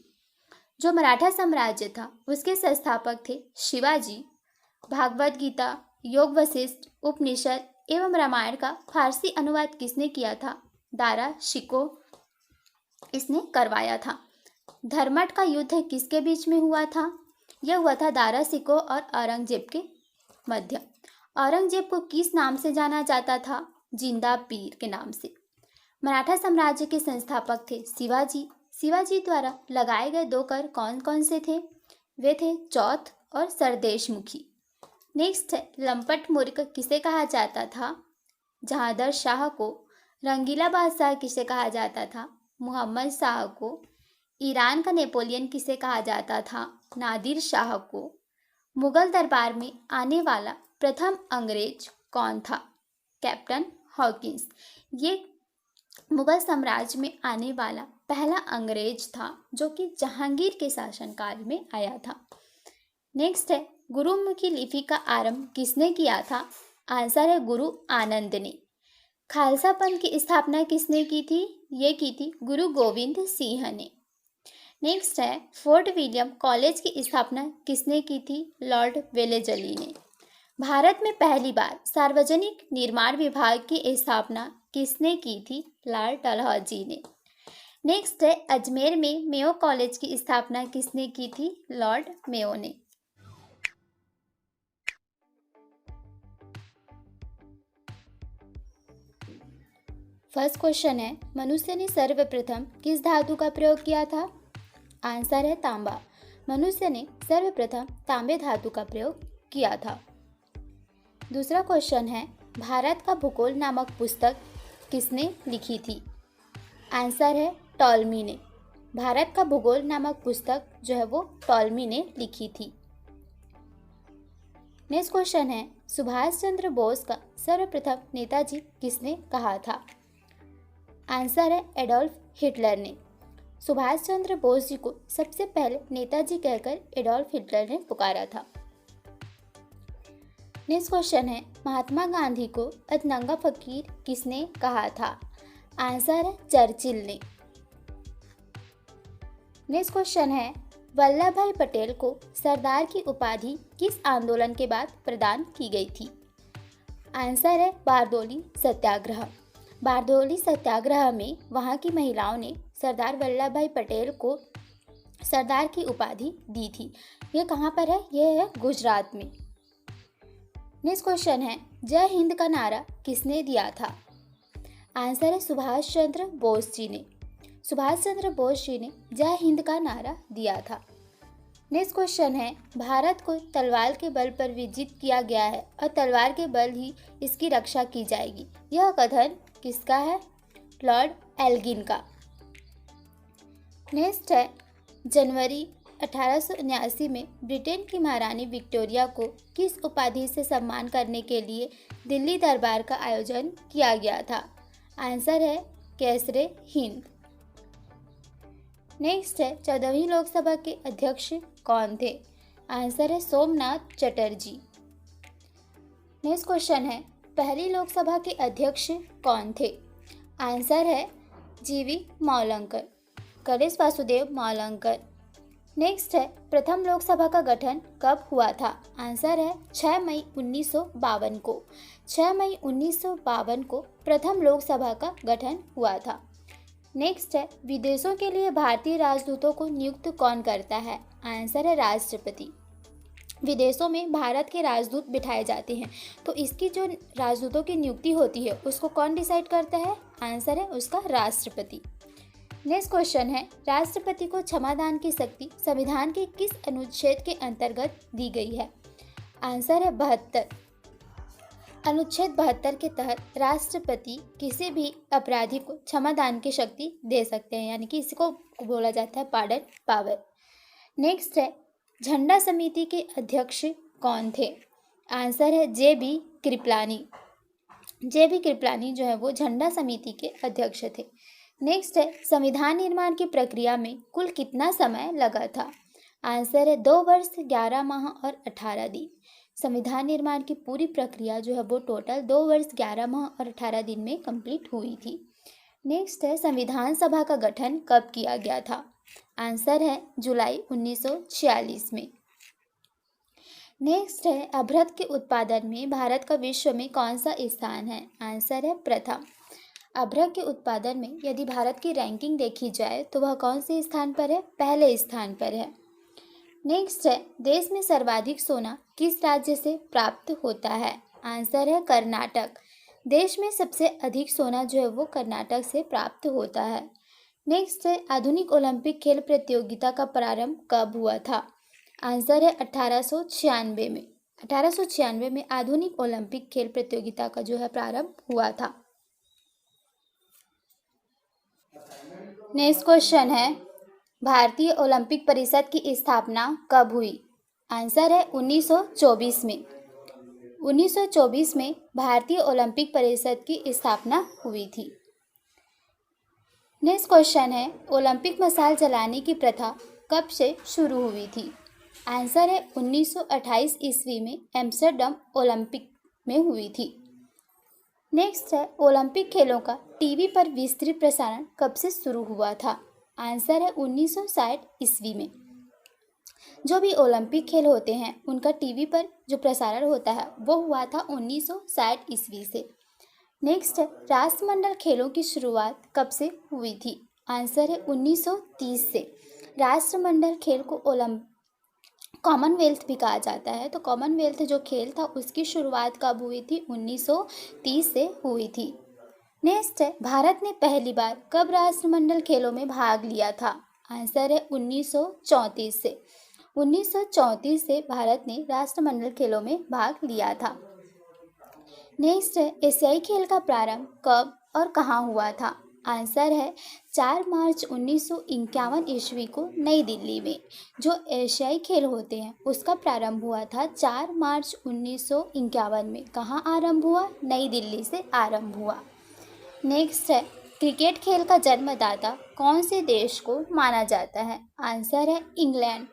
जो मराठा साम्राज्य था उसके संस्थापक थे शिवाजी। भागवत गीता, योग वशिष्ठ, उपनिषद एवं रामायण का फारसी अनुवाद किसने किया था? दारा शिको इसने करवाया था। धर्मठ का युद्ध किसके बीच में हुआ था? यह हुआ था दारा शिको और औरंगजेब के मध्य। औरंगजेब को किस नाम से जाना जाता था? जिंदा पीर के नाम से। मराठा साम्राज्य के संस्थापक थे शिवाजी। शिवाजी द्वारा लगाए गए 2 कर कौन कौन से थे? वे थे चौथ और सरदेशमुखी। नेक्स्ट है, लंपट मूर्ख किसे कहा जाता था? जहांदर शाह को। रंगीला बादशाह किसे कहा जाता था? मोहम्मद शाह को। ईरान का नेपोलियन किसे कहा जाता था? नादिर शाह को। मुगल दरबार में आने वाला प्रथम अंग्रेज कौन था? Captain Hawkins. ये मुगल साम्राज्य में आने वाला पहला अंग्रेज था जो कि जहांगीर के शासनकाल में आया था। नेक्स्ट है, गुरुमुखी लिपि का आरंभ किसने किया था? आंसर है गुरु आनंद ने। खालसा पंथ की स्थापना किसने की थी? ये की थी गुरु गोविंद सिंह ने। नेक्स्ट है, फोर्ट विलियम कॉलेज की स्थापना किसने की थी? लॉर्ड वेलेजली ने। भारत में पहली बार सार्वजनिक निर्माण विभाग की स्थापना किसने की थी? लॉर्ड डलहौजी ने। नेक्स्ट है, अजमेर में मेयो कॉलेज की स्थापना किसने की थी? लॉर्ड मेयो ने। फर्स्ट क्वेश्चन है, मनुष्य ने सर्वप्रथम किस धातु का प्रयोग किया था? आंसर है तांबा। मनुष्य ने सर्वप्रथम तांबे धातु का प्रयोग किया था। दूसरा क्वेश्चन है, भारत का भूगोल नामक पुस्तक किसने लिखी थी? आंसर है टॉलमी ने। भारत का भूगोल नामक पुस्तक जो है वो टॉलमी ने लिखी थी। नेक्स्ट क्वेश्चन है, सुभाष चंद्र बोस का सर्वप्रथम नेताजी किसने कहा था? आंसर है एडोल्फ हिटलर ने। सुभाष चंद्र बोस जी को सबसे पहले नेताजी कहकर एडोल्फ हिटलर ने पुकारा था। नेक्स्ट क्वेश्चन है, महात्मा गांधी को अधनंगा फकीर किसने कहा था? आंसर है चर्चिल ने। नेक्स्ट क्वेश्चन है, वल्लभ भाई पटेल को सरदार की उपाधि किस आंदोलन के बाद प्रदान की गई थी? आंसर है बारदोली सत्याग्रह। बारदोली सत्याग्रह में वहां की महिलाओं ने सरदार वल्लभ भाई पटेल को सरदार की उपाधि दी थी। ये कहाँ पर है? यह है गुजरात में। नेक्स्ट क्वेश्चन है, जय हिंद का नारा किसने दिया था? आंसर है सुभाष चंद्र बोस जी ने। सुभाष चंद्र बोस जी ने जय हिंद का नारा दिया था। नेक्स्ट क्वेश्चन है, भारत को तलवार के बल पर विजित किया गया है और तलवार के बल ही इसकी रक्षा की जाएगी। यह कथन किसका है? लॉर्ड एल्गिन का। नेक्स्ट है, जनवरी 1879 में ब्रिटेन की महारानी विक्टोरिया को किस उपाधि से सम्मान करने के लिए दिल्ली दरबार का आयोजन किया गया था? आंसर है कैसरे हिंद। नेक्स्ट है, 14वीं लोकसभा के अध्यक्ष कौन थे? आंसर है सोमनाथ चटर्जी। नेक्स्ट क्वेश्चन है, पहली लोकसभा के अध्यक्ष कौन थे? आंसर है जीवी मौलंकर, गणेश वासुदेव मौलंकर। नेक्स्ट है, प्रथम लोकसभा का गठन कब हुआ था? आंसर है 6 मई 1952 को। 6 मई 1952 को प्रथम लोकसभा का गठन हुआ था। नेक्स्ट है, विदेशों के लिए भारतीय राजदूतों को नियुक्त कौन करता है? आंसर है राष्ट्रपति। विदेशों में भारत के राजदूत बिठाए जाते हैं, तो इसकी जो राजदूतों की नियुक्ति होती है उसको कौन डिसाइड करता है? आंसर है उसका राष्ट्रपति। नेक्स्ट क्वेश्चन है, राष्ट्रपति को क्षमादान की शक्ति संविधान के किस अनुच्छेद के अंतर्गत दी गई है? आंसर है 72। अनुच्छेद 72 के तहत राष्ट्रपति किसी भी अपराधी को क्षमादान की शक्ति दे सकते हैं, यानी कि इसको बोला जाता है पार्डन पावर। नेक्स्ट है, झंडा समिति के अध्यक्ष कौन थे? आंसर है जे.बी. कृपलानी। जे.बी. कृपलानी जो है वो झंडा समिति के अध्यक्ष थे। नेक्स्ट है, संविधान निर्माण की प्रक्रिया में कुल कितना समय लगा था? आंसर है 2 वर्ष 11 माह और 18 दिन। संविधान निर्माण की पूरी प्रक्रिया जो है वो टोटल 2 वर्ष 11 माह और 18 दिन में कंप्लीट हुई थी। नेक्स्ट है, संविधान सभा का गठन कब किया गया था? आंसर है जुलाई 1946 में। नेक्स्ट है, अभ्रक के उत्पादन में भारत का विश्व में कौन सा स्थान है? आंसर है प्रथम। अभ्रक के उत्पादन में यदि भारत की रैंकिंग देखी जाए तो वह कौन से स्थान पर है? पहले स्थान पर है। नेक्स्ट है, देश में सर्वाधिक सोना किस राज्य से प्राप्त होता है? आंसर है कर्नाटक। देश में सबसे अधिक सोना जो है वो कर्नाटक से प्राप्त होता है। नेक्स्ट है, आधुनिक ओलंपिक खेल प्रतियोगिता का प्रारंभ कब हुआ था? आंसर है 1896 में। 1896 में आधुनिक ओलंपिक खेल प्रतियोगिता का जो है प्रारंभ हुआ था। नेक्स्ट क्वेश्चन है, भारतीय ओलंपिक परिषद की स्थापना कब हुई? आंसर है 1924 में। 1924 में भारतीय ओलंपिक परिषद की स्थापना हुई थी। नेक्स्ट क्वेश्चन है, ओलंपिक मशाल जलाने की प्रथा कब से शुरू हुई थी? आंसर है 1928 ईस्वी में एम्स्टर्डम ओलंपिक में हुई थी। नेक्स्ट है, ओलंपिक खेलों का टीवी पर विस्तृत प्रसारण कब से शुरू हुआ था? आंसर है 1960 ईस्वी में। जो भी ओलंपिक खेल होते हैं उनका टीवी पर जो प्रसारण होता है वो हुआ था 1960 ईस्वी से। नेक्स्ट है, राष्ट्रमंडल खेलों की शुरुआत कब से हुई थी? आंसर है 1930 से। राष्ट्रमंडल खेल को कॉमनवेल्थ भी कहा जाता है, तो कॉमनवेल्थ जो खेल था उसकी शुरुआत कब हुई थी? 1930 से हुई थी। नेक्स्ट है, भारत ने पहली बार कब राष्ट्रमंडल खेलों में भाग लिया था? आंसर है 1934 से। 1934 से भारत ने राष्ट्रमंडल खेलों में भाग लिया था। नेक्स्ट है एशियाई खेल का प्रारंभ कब और कहाँ हुआ था। आंसर है 4 मार्च 1951 ईस्वी को नई दिल्ली में। जो एशियाई खेल होते हैं उसका प्रारंभ हुआ था 4 मार्च 1951 में। कहाँ आरंभ हुआ? नई दिल्ली से आरंभ हुआ। नेक्स्ट है क्रिकेट खेल का जन्मदाता कौन से देश को माना जाता है। आंसर है इंग्लैंड।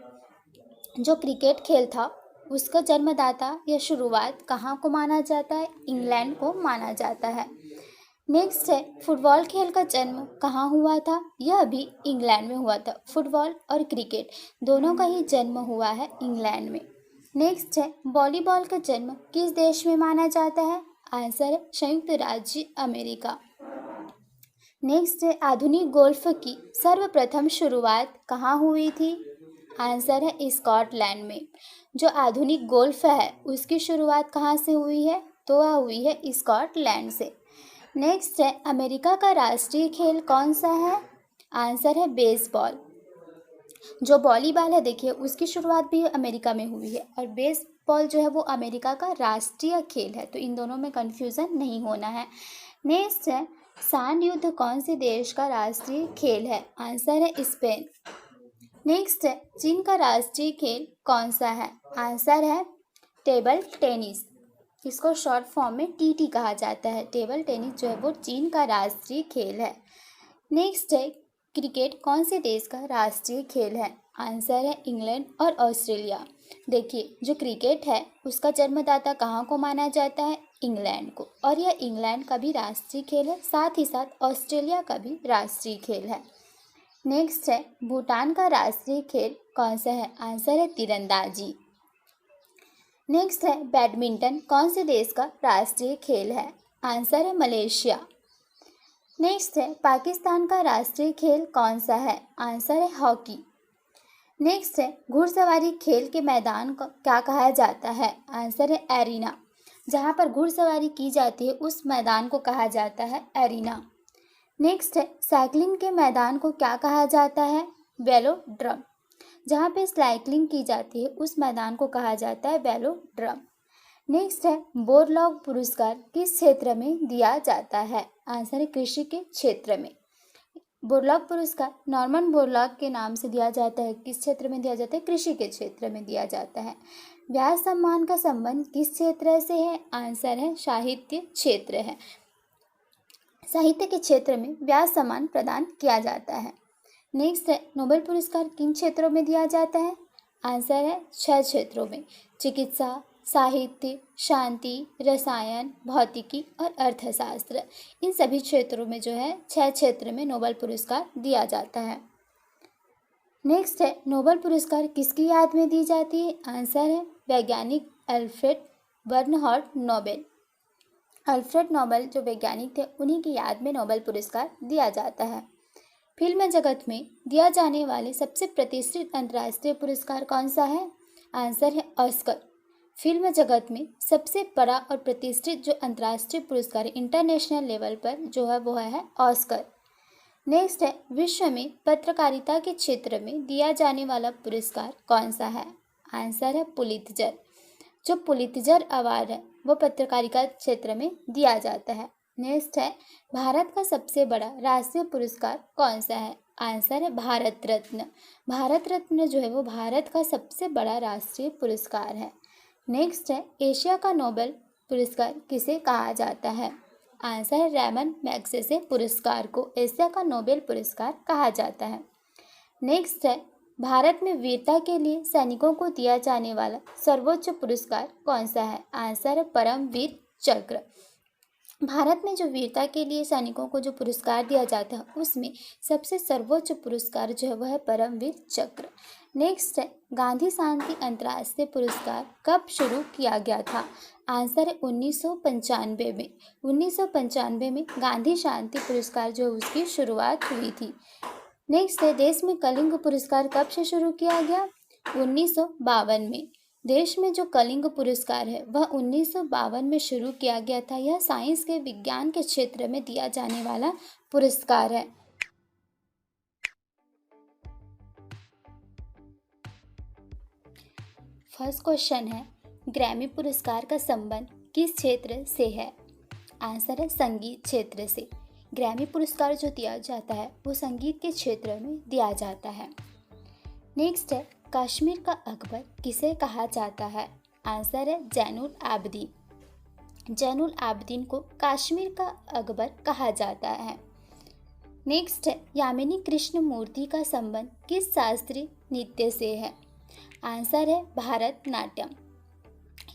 जो क्रिकेट खेल था उसका जन्मदाता या शुरुआत कहाँ को माना जाता है? इंग्लैंड को माना जाता है। नेक्स्ट है फुटबॉल खेल का जन्म कहाँ हुआ था? यह भी इंग्लैंड में हुआ था। फुटबॉल और क्रिकेट दोनों का ही जन्म हुआ है इंग्लैंड में। नेक्स्ट है वॉलीबॉल का जन्म किस देश में माना जाता है? आंसर है संयुक्त राज्य अमेरिका। नेक्स्ट है आधुनिक गोल्फ की सर्वप्रथम शुरुआत कहाँ हुई थी? आंसर है स्कॉटलैंड में। जो आधुनिक गोल्फ है उसकी शुरुआत कहाँ से हुई है? तो वह हुई है स्कॉटलैंड से। नेक्स्ट है अमेरिका का राष्ट्रीय खेल कौन सा है? आंसर है बेसबॉल। जो वॉलीबॉल है देखिए उसकी शुरुआत भी अमेरिका में हुई है और बेसबॉल जो है वो अमेरिका का राष्ट्रीय खेल है, तो इन दोनों में कन्फ्यूज़न नहीं होना है। नेक्स्ट है सांड युद्ध कौन से देश का राष्ट्रीय खेल है? आंसर है स्पेन। नेक्स्ट है चीन का राष्ट्रीय खेल कौन सा है? आंसर है टेबल टेनिस। इसको शॉर्ट फॉर्म में टीटी कहा जाता है। टेबल टेनिस जो है वो चीन का राष्ट्रीय खेल है। नेक्स्ट है क्रिकेट कौन से देश का राष्ट्रीय खेल है? आंसर है इंग्लैंड और ऑस्ट्रेलिया। देखिए जो क्रिकेट है उसका जन्मदाता कहाँ को माना जाता है? इंग्लैंड को, और यह इंग्लैंड का भी राष्ट्रीय खेल है, साथ ही साथ ऑस्ट्रेलिया का भी राष्ट्रीय खेल है। नेक्स्ट है भूटान का राष्ट्रीय खेल कौन सा है? आंसर है तीरंदाजी। नेक्स्ट है बैडमिंटन कौन से देश का राष्ट्रीय खेल है? आंसर है मलेशिया। नेक्स्ट है पाकिस्तान का राष्ट्रीय खेल कौन सा है? आंसर है हॉकी। नेक्स्ट है घुड़सवारी खेल के मैदान को क्या कहा जाता है? आंसर है एरिना। जहाँ पर घुड़सवारी की जाती है उस मैदान को कहा जाता है एरिना। नेक्स्ट है साइकिलिंग के मैदान को क्या कहा जाता है? वेलोड्रम। जहाँ पे साइकिलिंग की जाती है उस मैदान को कहा जाता है वेलोड्रम। नेक्स्ट है बोरलॉग पुरस्कार किस क्षेत्र में दिया जाता है? आंसर है कृषि के क्षेत्र में। बोरलॉग पुरस्कार नॉर्मन बोरलॉग के नाम से दिया जाता है। किस क्षेत्र में दिया जाता है? कृषि के क्षेत्र में दिया जाता है। व्यास सम्मान का संबंध किस क्षेत्र से है? आंसर है साहित्य क्षेत्र है। साहित्य के क्षेत्र में व्यास सम्मान प्रदान किया जाता है। नेक्स्ट है नोबेल पुरस्कार किन क्षेत्रों में दिया जाता है? आंसर है 6 क्षेत्रों में। चिकित्सा, साहित्य, शांति, रसायन, भौतिकी और अर्थशास्त्र। इन सभी क्षेत्रों में जो है 6 क्षेत्र में नोबेल पुरस्कार दिया जाता है। नेक्स्ट है नोबेल पुरस्कार किसकी याद में दी जाती है? आंसर है वैज्ञानिक Alfred Bernhard Nobel. Alfred Nobel जो वैज्ञानिक थे उन्हीं की याद में नोबेल पुरस्कार दिया जाता है। फिल्म जगत में दिया जाने वाले सबसे प्रतिष्ठित अंतर्राष्ट्रीय पुरस्कार कौन सा है? आंसर है ऑस्कर। फिल्म जगत में सबसे बड़ा और प्रतिष्ठित जो अंतर्राष्ट्रीय पुरस्कार है इंटरनेशनल लेवल पर जो है वो है ऑस्कर। नेक्स्ट है विश्व में पत्रकारिता के क्षेत्र में दिया जाने वाला पुरस्कार कौन सा है? आंसर है पुलित्जर। जो पुलित्जर अवार्ड है वो पत्रकारिता क्षेत्र में दिया जाता है। नेक्स्ट है भारत का सबसे बड़ा राष्ट्रीय पुरस्कार कौन सा है? आंसर है भारत रत्न। भारत रत्न जो है वो भारत का सबसे बड़ा राष्ट्रीय पुरस्कार है। नेक्स्ट है एशिया का नोबेल पुरस्कार किसे कहा जाता है? आंसर है रैमन मैग्सेसे पुरस्कार को एशिया का नोबेल पुरस्कार कहा जाता है। नेक्स्ट है भारत में वीरता के लिए सैनिकों को दिया जाने वाला सर्वोच्च पुरस्कार कौन सा है? आंसर है परमवीर चक्र। भारत में जो वीरता के लिए सैनिकों को जो पुरस्कार दिया जाता है उसमें सबसे सर्वोच्च पुरस्कार जो है वह है परमवीर चक्र। नेक्स्ट है गांधी शांति अंतर्राष्ट्रीय पुरस्कार कब शुरू किया गया था? आंसर है 1995 में। 1995 में गांधी शांति पुरस्कार जो है उसकी शुरुआत हुई थी। नेक्स्ट है देश में कलिंग पुरस्कार कब से शुरू किया गया? 1952 में। देश में जो कलिंग पुरस्कार है वह 1952 में शुरू किया गया था। यह साइंस के विज्ञान के क्षेत्र में दिया जाने वाला पुरस्कार है। फर्स्ट क्वेश्चन है ग्रैमी पुरस्कार का संबंध किस क्षेत्र से है? आंसर है संगीत क्षेत्र से। ग्रैमी पुरस्कार जो दिया जाता है वो संगीत के क्षेत्र में दिया जाता है। नेक्स्ट है कश्मीर का अकबर किसे कहा जाता है? आंसर है जैनुल आबदीन। जैनुल आबदीन को कश्मीर का अकबर कहा जाता है। नेक्स्ट है यामिनी कृष्णमूर्ति का संबंध किस शास्त्रीय नृत्य से है? आंसर है भरतनाट्यम।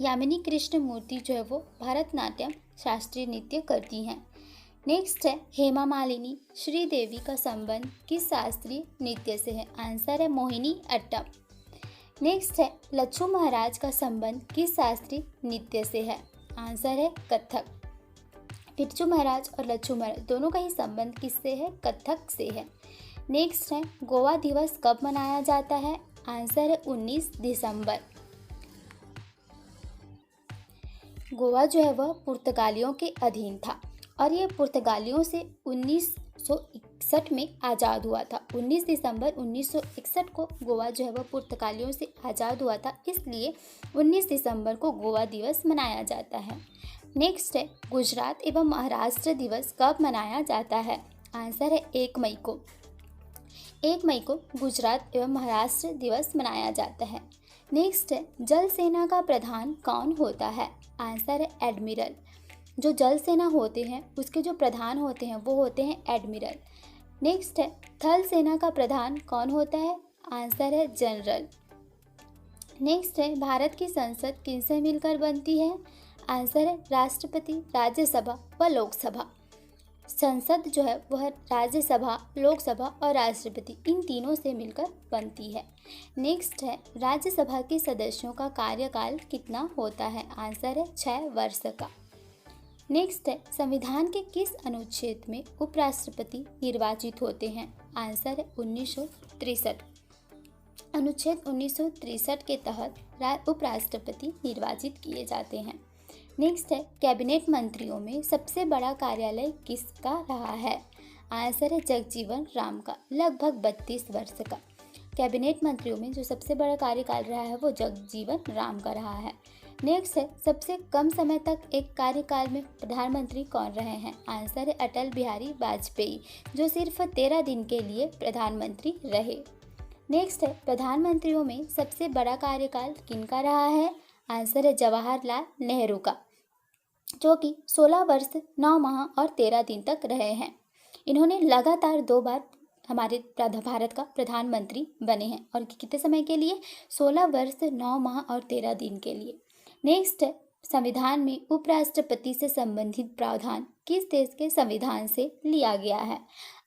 यामिनी कृष्णमूर्ति जो है वो भरतनाट्यम शास्त्रीय नृत्य करती हैं। नेक्स्ट है हेमा मालिनी श्रीदेवी का संबंध किस शास्त्रीय नृत्य से है? आंसर है मोहिनी अट्टम। नेक्स्ट है लच्छू महाराज का संबंध किस शास्त्रीय नृत्य से है? आंसर है कथक। बिरजू महाराज और लच्छू महाराज दोनों का ही संबंध किससे है? कथक से है। नेक्स्ट है गोवा दिवस कब मनाया जाता है? आंसर है 19 दिसंबर। गोवा जो है वह पुर्तगालियों के अधीन था और ये पुर्तगालियों से 1961 में आज़ाद हुआ था। 19 दिसंबर 1961 को गोवा जो है वह पुर्तगालियों से आज़ाद हुआ था, इसलिए 19 दिसंबर को गोवा दिवस मनाया जाता है। नेक्स्ट है गुजरात एवं महाराष्ट्र दिवस कब मनाया जाता है? आंसर है 1 मई को। 1 मई को गुजरात एवं महाराष्ट्र दिवस मनाया जाता है। नेक्स्ट है जल सेना का प्रधान कौन होता है? आंसर है एडमिरल। जो जल सेना होते हैं उसके जो प्रधान होते हैं वो होते हैं एडमिरल। नेक्स्ट है थल सेना का प्रधान कौन होता है? आंसर है जनरल। नेक्स्ट है भारत की संसद किनसे मिलकर बनती है? आंसर है राष्ट्रपति, राज्यसभा व लोकसभा। संसद जो है वह राज्यसभा, लोकसभा और राष्ट्रपति इन तीनों से मिलकर बनती है। नेक्स्ट है राज्यसभा के सदस्यों का कार्यकाल कितना होता है? आंसर है 6 वर्ष का। नेक्स्ट है संविधान के किस अनुच्छेद में उपराष्ट्रपति निर्वाचित होते हैं? आंसर है 1963। अनुच्छेद 1963 के तहत उपराष्ट्रपति निर्वाचित किए जाते हैं। नेक्स्ट है कैबिनेट मंत्रियों में सबसे बड़ा कार्यालय किसका रहा है? आंसर है जगजीवन राम का, लगभग 32 वर्ष का। कैबिनेट मंत्रियों में जो सबसे बड़ा कार्यकाल रहा है वो जगजीवन राम का रहा है। नेक्स्ट है सबसे कम समय तक एक कार्यकाल में प्रधानमंत्री कौन रहे हैं? आंसर है अटल बिहारी वाजपेयी, जो सिर्फ 13 दिन के लिए प्रधानमंत्री रहे। नेक्स्ट है प्रधानमंत्रियों में सबसे बड़ा कार्यकाल किनका रहा है? आंसर है जवाहरलाल नेहरू का, जो कि 16 वर्ष 9 माह और 13 दिन तक रहे हैं। इन्होंने लगातार 2 बार हमारे भारत का प्रधानमंत्री बने हैं और कितने समय के लिए? 16 वर्ष 9 माह और 13 दिन के लिए। नेक्स्ट है संविधान में उपराष्ट्रपति से संबंधित प्रावधान किस देश के संविधान से लिया गया है?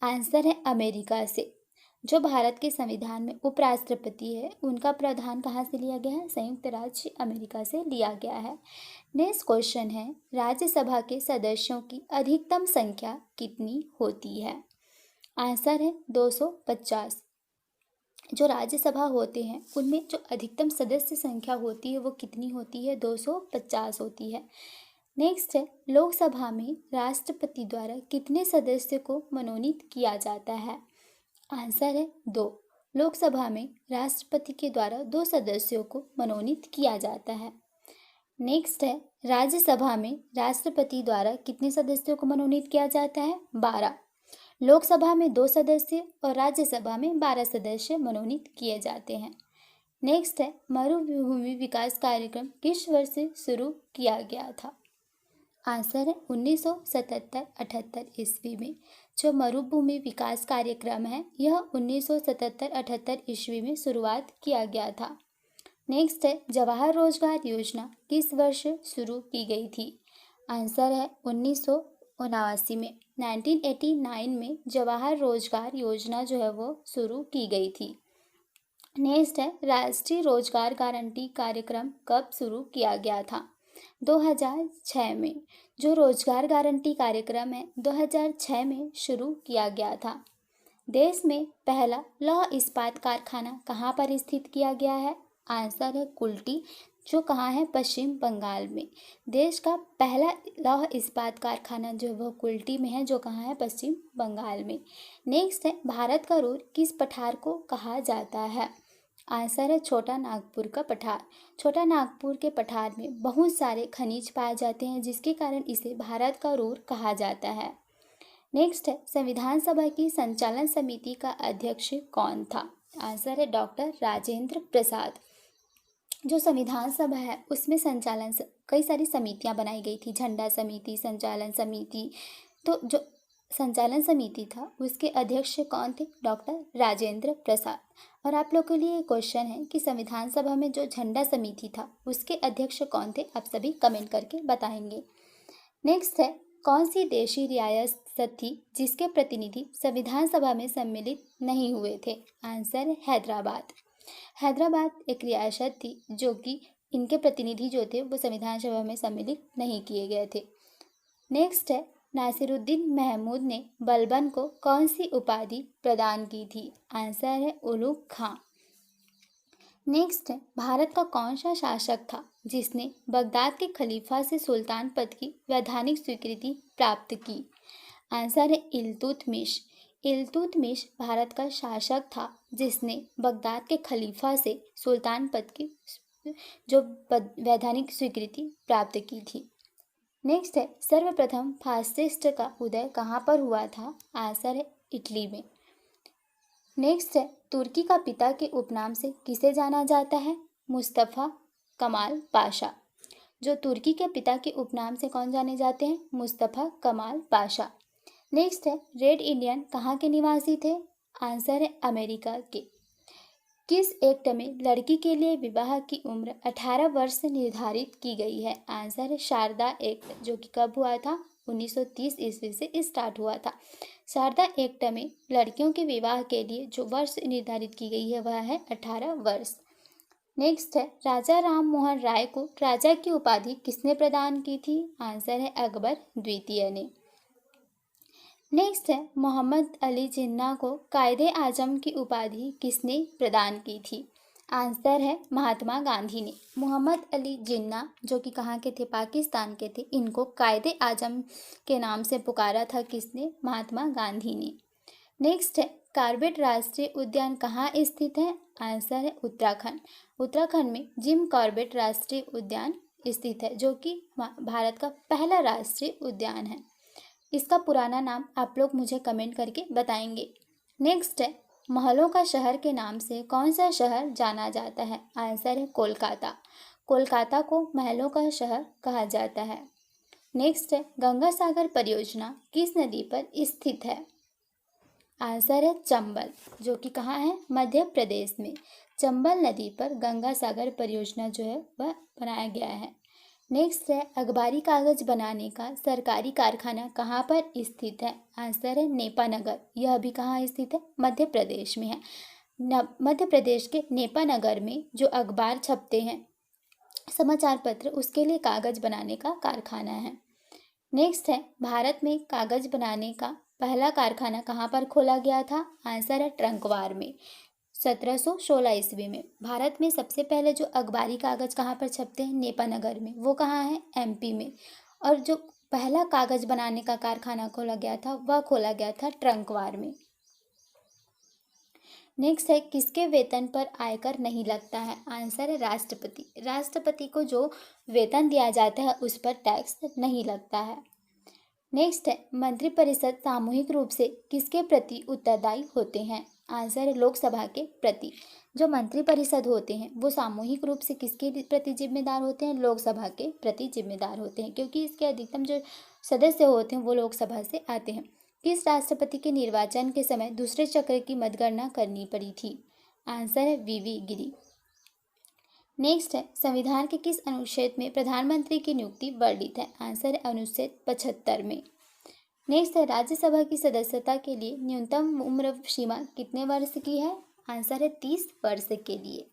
आंसर है अमेरिका से। जो भारत के संविधान में उपराष्ट्रपति है उनका प्रावधान कहाँ से लिया गया है? संयुक्त राज्य अमेरिका से लिया गया है। नेक्स्ट क्वेश्चन है राज्यसभा के सदस्यों की अधिकतम संख्या कितनी होती है? आंसर है 250। जो राज्यसभा होते हैं उनमें जो अधिकतम सदस्य संख्या होती है वो कितनी होती है? 250 होती है। नेक्स्ट है लोकसभा में राष्ट्रपति द्वारा कितने सदस्य को मनोनीत किया जाता है? आंसर है 2। लोकसभा में राष्ट्रपति के द्वारा 2 सदस्यों को मनोनीत किया जाता है। नेक्स्ट है राज्यसभा में राष्ट्रपति द्वारा कितने सदस्यों को मनोनीत किया जाता है? 12। लोकसभा में 2 सदस्य और राज्यसभा में 12 सदस्य मनोनीत किए जाते हैं। नेक्स्ट है मरुभूमि विकास कार्यक्रम किस वर्ष से शुरू किया गया था? आंसर है 1977-78 ईस्वी में। जो मरुभूमि विकास कार्यक्रम है यह 1977-78 ईस्वी में शुरुआत किया गया था। नेक्स्ट है जवाहर रोजगार योजना किस वर्ष शुरू की गई थी? आंसर है 1979 में। 1989 में जवाहर रोजगार योजना जो है वो शुरू की गई थी। नेक्स्ट है राष्ट्रीय रोजगार गारंटी कार्यक्रम कब शुरू किया गया था? 2006 में। जो रोजगार गारंटी कार्यक्रम है 2006 में शुरू किया गया था। देश में पहला लौह इस्पात कारखाना कहाँ पर स्थित किया गया है? आंसर है कुल्टी, जो कहाँ है? पश्चिम बंगाल में। देश का पहला लौह इस्पात कारखाना जो है वह कुल्टी में है, जो कहाँ है? पश्चिम बंगाल में। नेक्स्ट है भारत का रूर किस पठार को कहा जाता है? आंसर है छोटा नागपुर का पठार। छोटा नागपुर के पठार में बहुत सारे खनिज पाए जाते हैं, जिसके कारण इसे भारत का रूर कहा जाता है। नेक्स्ट है, संविधान सभा की संचालन समिति का अध्यक्ष कौन था? आंसर है डॉक्टर राजेंद्र प्रसाद। जो संविधान सभा है उसमें कई सारी समितियां बनाई गई थी, झंडा समिति, संचालन समिति। तो जो संचालन समिति था उसके अध्यक्ष कौन थे? डॉक्टर राजेंद्र प्रसाद। और आप लोग के लिए क्वेश्चन है कि संविधान सभा में जो झंडा समिति था उसके अध्यक्ष कौन थे? आप सभी कमेंट करके बताएंगे। नेक्स्ट है, कौन सी देशी रियासत थी जिसके प्रतिनिधि संविधान सभा में सम्मिलित नहीं हुए थे? आंसर है हैदराबाद। हैदराबाद एक रियासत थी जो कि इनके प्रतिनिधि जो थे वो संविधान सभा में सम्मिलित नहीं किए गए थे। नेक्स्ट है, नासिरुद्दीन महमूद ने बलबन को कौन सी उपाधि प्रदान की थी? आंसर है उलुग खां। नेक्स्ट है, भारत का कौन सा शासक था जिसने बगदाद के खलीफा से सुल्तान पद की वैधानिक स्वीकृति प्राप्त की? आंसर है इल्तुतमिश। इल्तुतमिश भारत का शासक था जिसने बगदाद के खलीफा से सुल्तान पद की वैधानिक स्वीकृति प्राप्त की थी। नेक्स्ट है, सर्वप्रथम फासिस्ट का उदय कहाँ पर हुआ था? आंसर है इटली में। नेक्स्ट है, तुर्की का पिता के उपनाम से किसे जाना जाता है? मुस्तफ़ा कमाल पाशा। जो तुर्की के पिता के उपनाम से कौन जाने जाते हैं? मुस्तफ़ा कमाल पाशा। नेक्स्ट है, रेड इंडियन कहाँ के निवासी थे? आंसर है अमेरिका के। किस एक्ट में लड़की के लिए विवाह की उम्र 18 वर्ष निर्धारित की गई है? आंसर है शारदा एक्ट, जो कि कब हुआ था? 1930 ईस्वी से स्टार्ट हुआ था। शारदा एक्ट में लड़कियों के विवाह के लिए जो वर्ष निर्धारित की गई है वह है 18 वर्ष। नेक्स्ट है, राजा राम मोहन राय को राजा की उपाधि किसने प्रदान की थी? आंसर है अकबर द्वितीय ने। नेक्स्ट है, मोहम्मद अली जिन्ना को कायदे आजम की उपाधि किसने प्रदान की थी? आंसर है महात्मा गांधी ने। मोहम्मद अली जिन्ना जो कि कहाँ के थे? पाकिस्तान के थे। इनको कायदे आजम के नाम से पुकारा था किसने? महात्मा गांधी ने। नेक्स्ट है, कॉर्बेट राष्ट्रीय उद्यान कहाँ स्थित है? आंसर है उत्तराखंड। उत्तराखंड में जिम कॉर्बेट राष्ट्रीय उद्यान स्थित है, जो कि भारत का पहला राष्ट्रीय उद्यान है। इसका पुराना नाम आप लोग मुझे कमेंट करके बताएंगे। नेक्स्ट है, महलों का शहर के नाम से कौन सा शहर जाना जाता है? आंसर है कोलकाता। कोलकाता को महलों का शहर कहा जाता है। नेक्स्ट है, गंगा सागर परियोजना किस नदी पर स्थित है? आंसर है चंबल, जो कि कहाँ है? मध्य प्रदेश में। चंबल नदी पर गंगा सागर परियोजना जो है वह बनाया गया है। नेक्स्ट है, अखबारी कागज बनाने का सरकारी कारखाना कहाँ पर स्थित है? आंसर है नेपानगर। यह भी कहाँ स्थित है? मध्य प्रदेश में है। मध्य प्रदेश के नेपानगर में जो अखबार छपते हैं, समाचार पत्र, उसके लिए कागज बनाने का कारखाना है। नेक्स्ट है, भारत में कागज बनाने का पहला कारखाना कहाँ पर खोला गया था? आंसर है ट्रंकवार में। 1716 ईस्वी में भारत में सबसे पहले जो अखबारी कागज कहाँ पर छपते हैं? नेपानगर में। वो कहाँ है? एमपी में। और जो पहला कागज बनाने का कारखाना खोला गया था वह खोला गया था ट्रंकवार में। नेक्स्ट है, किसके वेतन पर आयकर नहीं लगता है? आंसर है राष्ट्रपति। राष्ट्रपति को जो वेतन दिया जाता है उस पर टैक्स नहीं लगता है। नेक्स्ट है, मंत्रिपरिषद सामूहिक रूप से किसके प्रति उत्तरदायी होते हैं? आंसर है लोकसभा के प्रति। जो मंत्रिपरिषद होते हैं वो सामूहिक रूप से किसके प्रति जिम्मेदार होते हैं? लोकसभा के प्रति जिम्मेदार होते हैं, क्योंकि इसके अधिकतम जो सदस्य होते हैं वो लोकसभा से आते हैं। किस राष्ट्रपति के निर्वाचन के समय दूसरे चक्र की मतगणना करनी पड़ी थी? आंसर है वीवी गिरी। नेक्स्ट है, संविधान के किस अनुच्छेद में प्रधानमंत्री की नियुक्ति वर्णित है? आंसर है अनुच्छेद 75 में। नेक्स्ट है, राज्यसभा की सदस्यता के लिए न्यूनतम उम्र सीमा कितने वर्ष की है? आंसर है 30 वर्ष के लिए।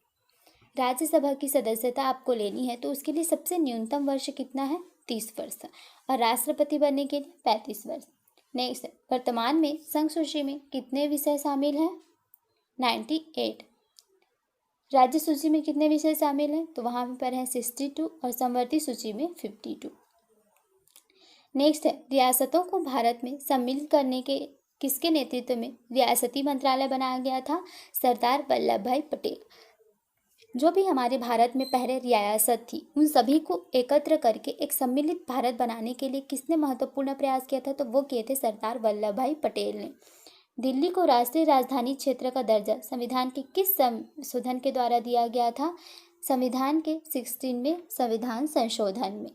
राज्यसभा की सदस्यता आपको लेनी है तो उसके लिए सबसे न्यूनतम वर्ष कितना है? 30 वर्ष। और राष्ट्रपति बनने के लिए 35 वर्ष। नेक्स्ट है, वर्तमान में संघ सूची में कितने विषय शामिल हैं? 98। राज्य सूची में कितने विषय शामिल हैं? तो वहाँ पर है 62 और समवर्ती सूची में 52। नेक्स्ट है, रियासतों को भारत में सम्मिलित करने के किसके नेतृत्व में रियासती मंत्रालय बनाया गया था? सरदार वल्लभ भाई पटेल। जो भी हमारे भारत में पहले रियासत थी उन सभी को एकत्र करके एक सम्मिलित भारत बनाने के लिए किसने महत्वपूर्ण प्रयास किया था? तो वो किए थे सरदार वल्लभ भाई पटेल ने। दिल्ली को राष्ट्रीय राजधानी क्षेत्र का दर्जा संविधान के किस संशोधन के द्वारा दिया गया था? संविधान के 16वें संविधान संशोधन में।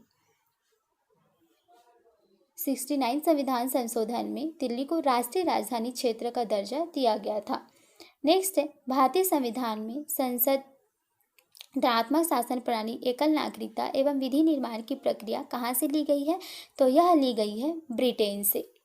69 संविधान संशोधन में दिल्ली को राष्ट्रीय राजधानी क्षेत्र का दर्जा दिया गया था। नेक्स्ट है, भारतीय संविधान में संसदीय शासन प्रणाली, एकल नागरिकता एवं विधि निर्माण की प्रक्रिया कहाँ से ली गई है? तो यह ली गई है ब्रिटेन से।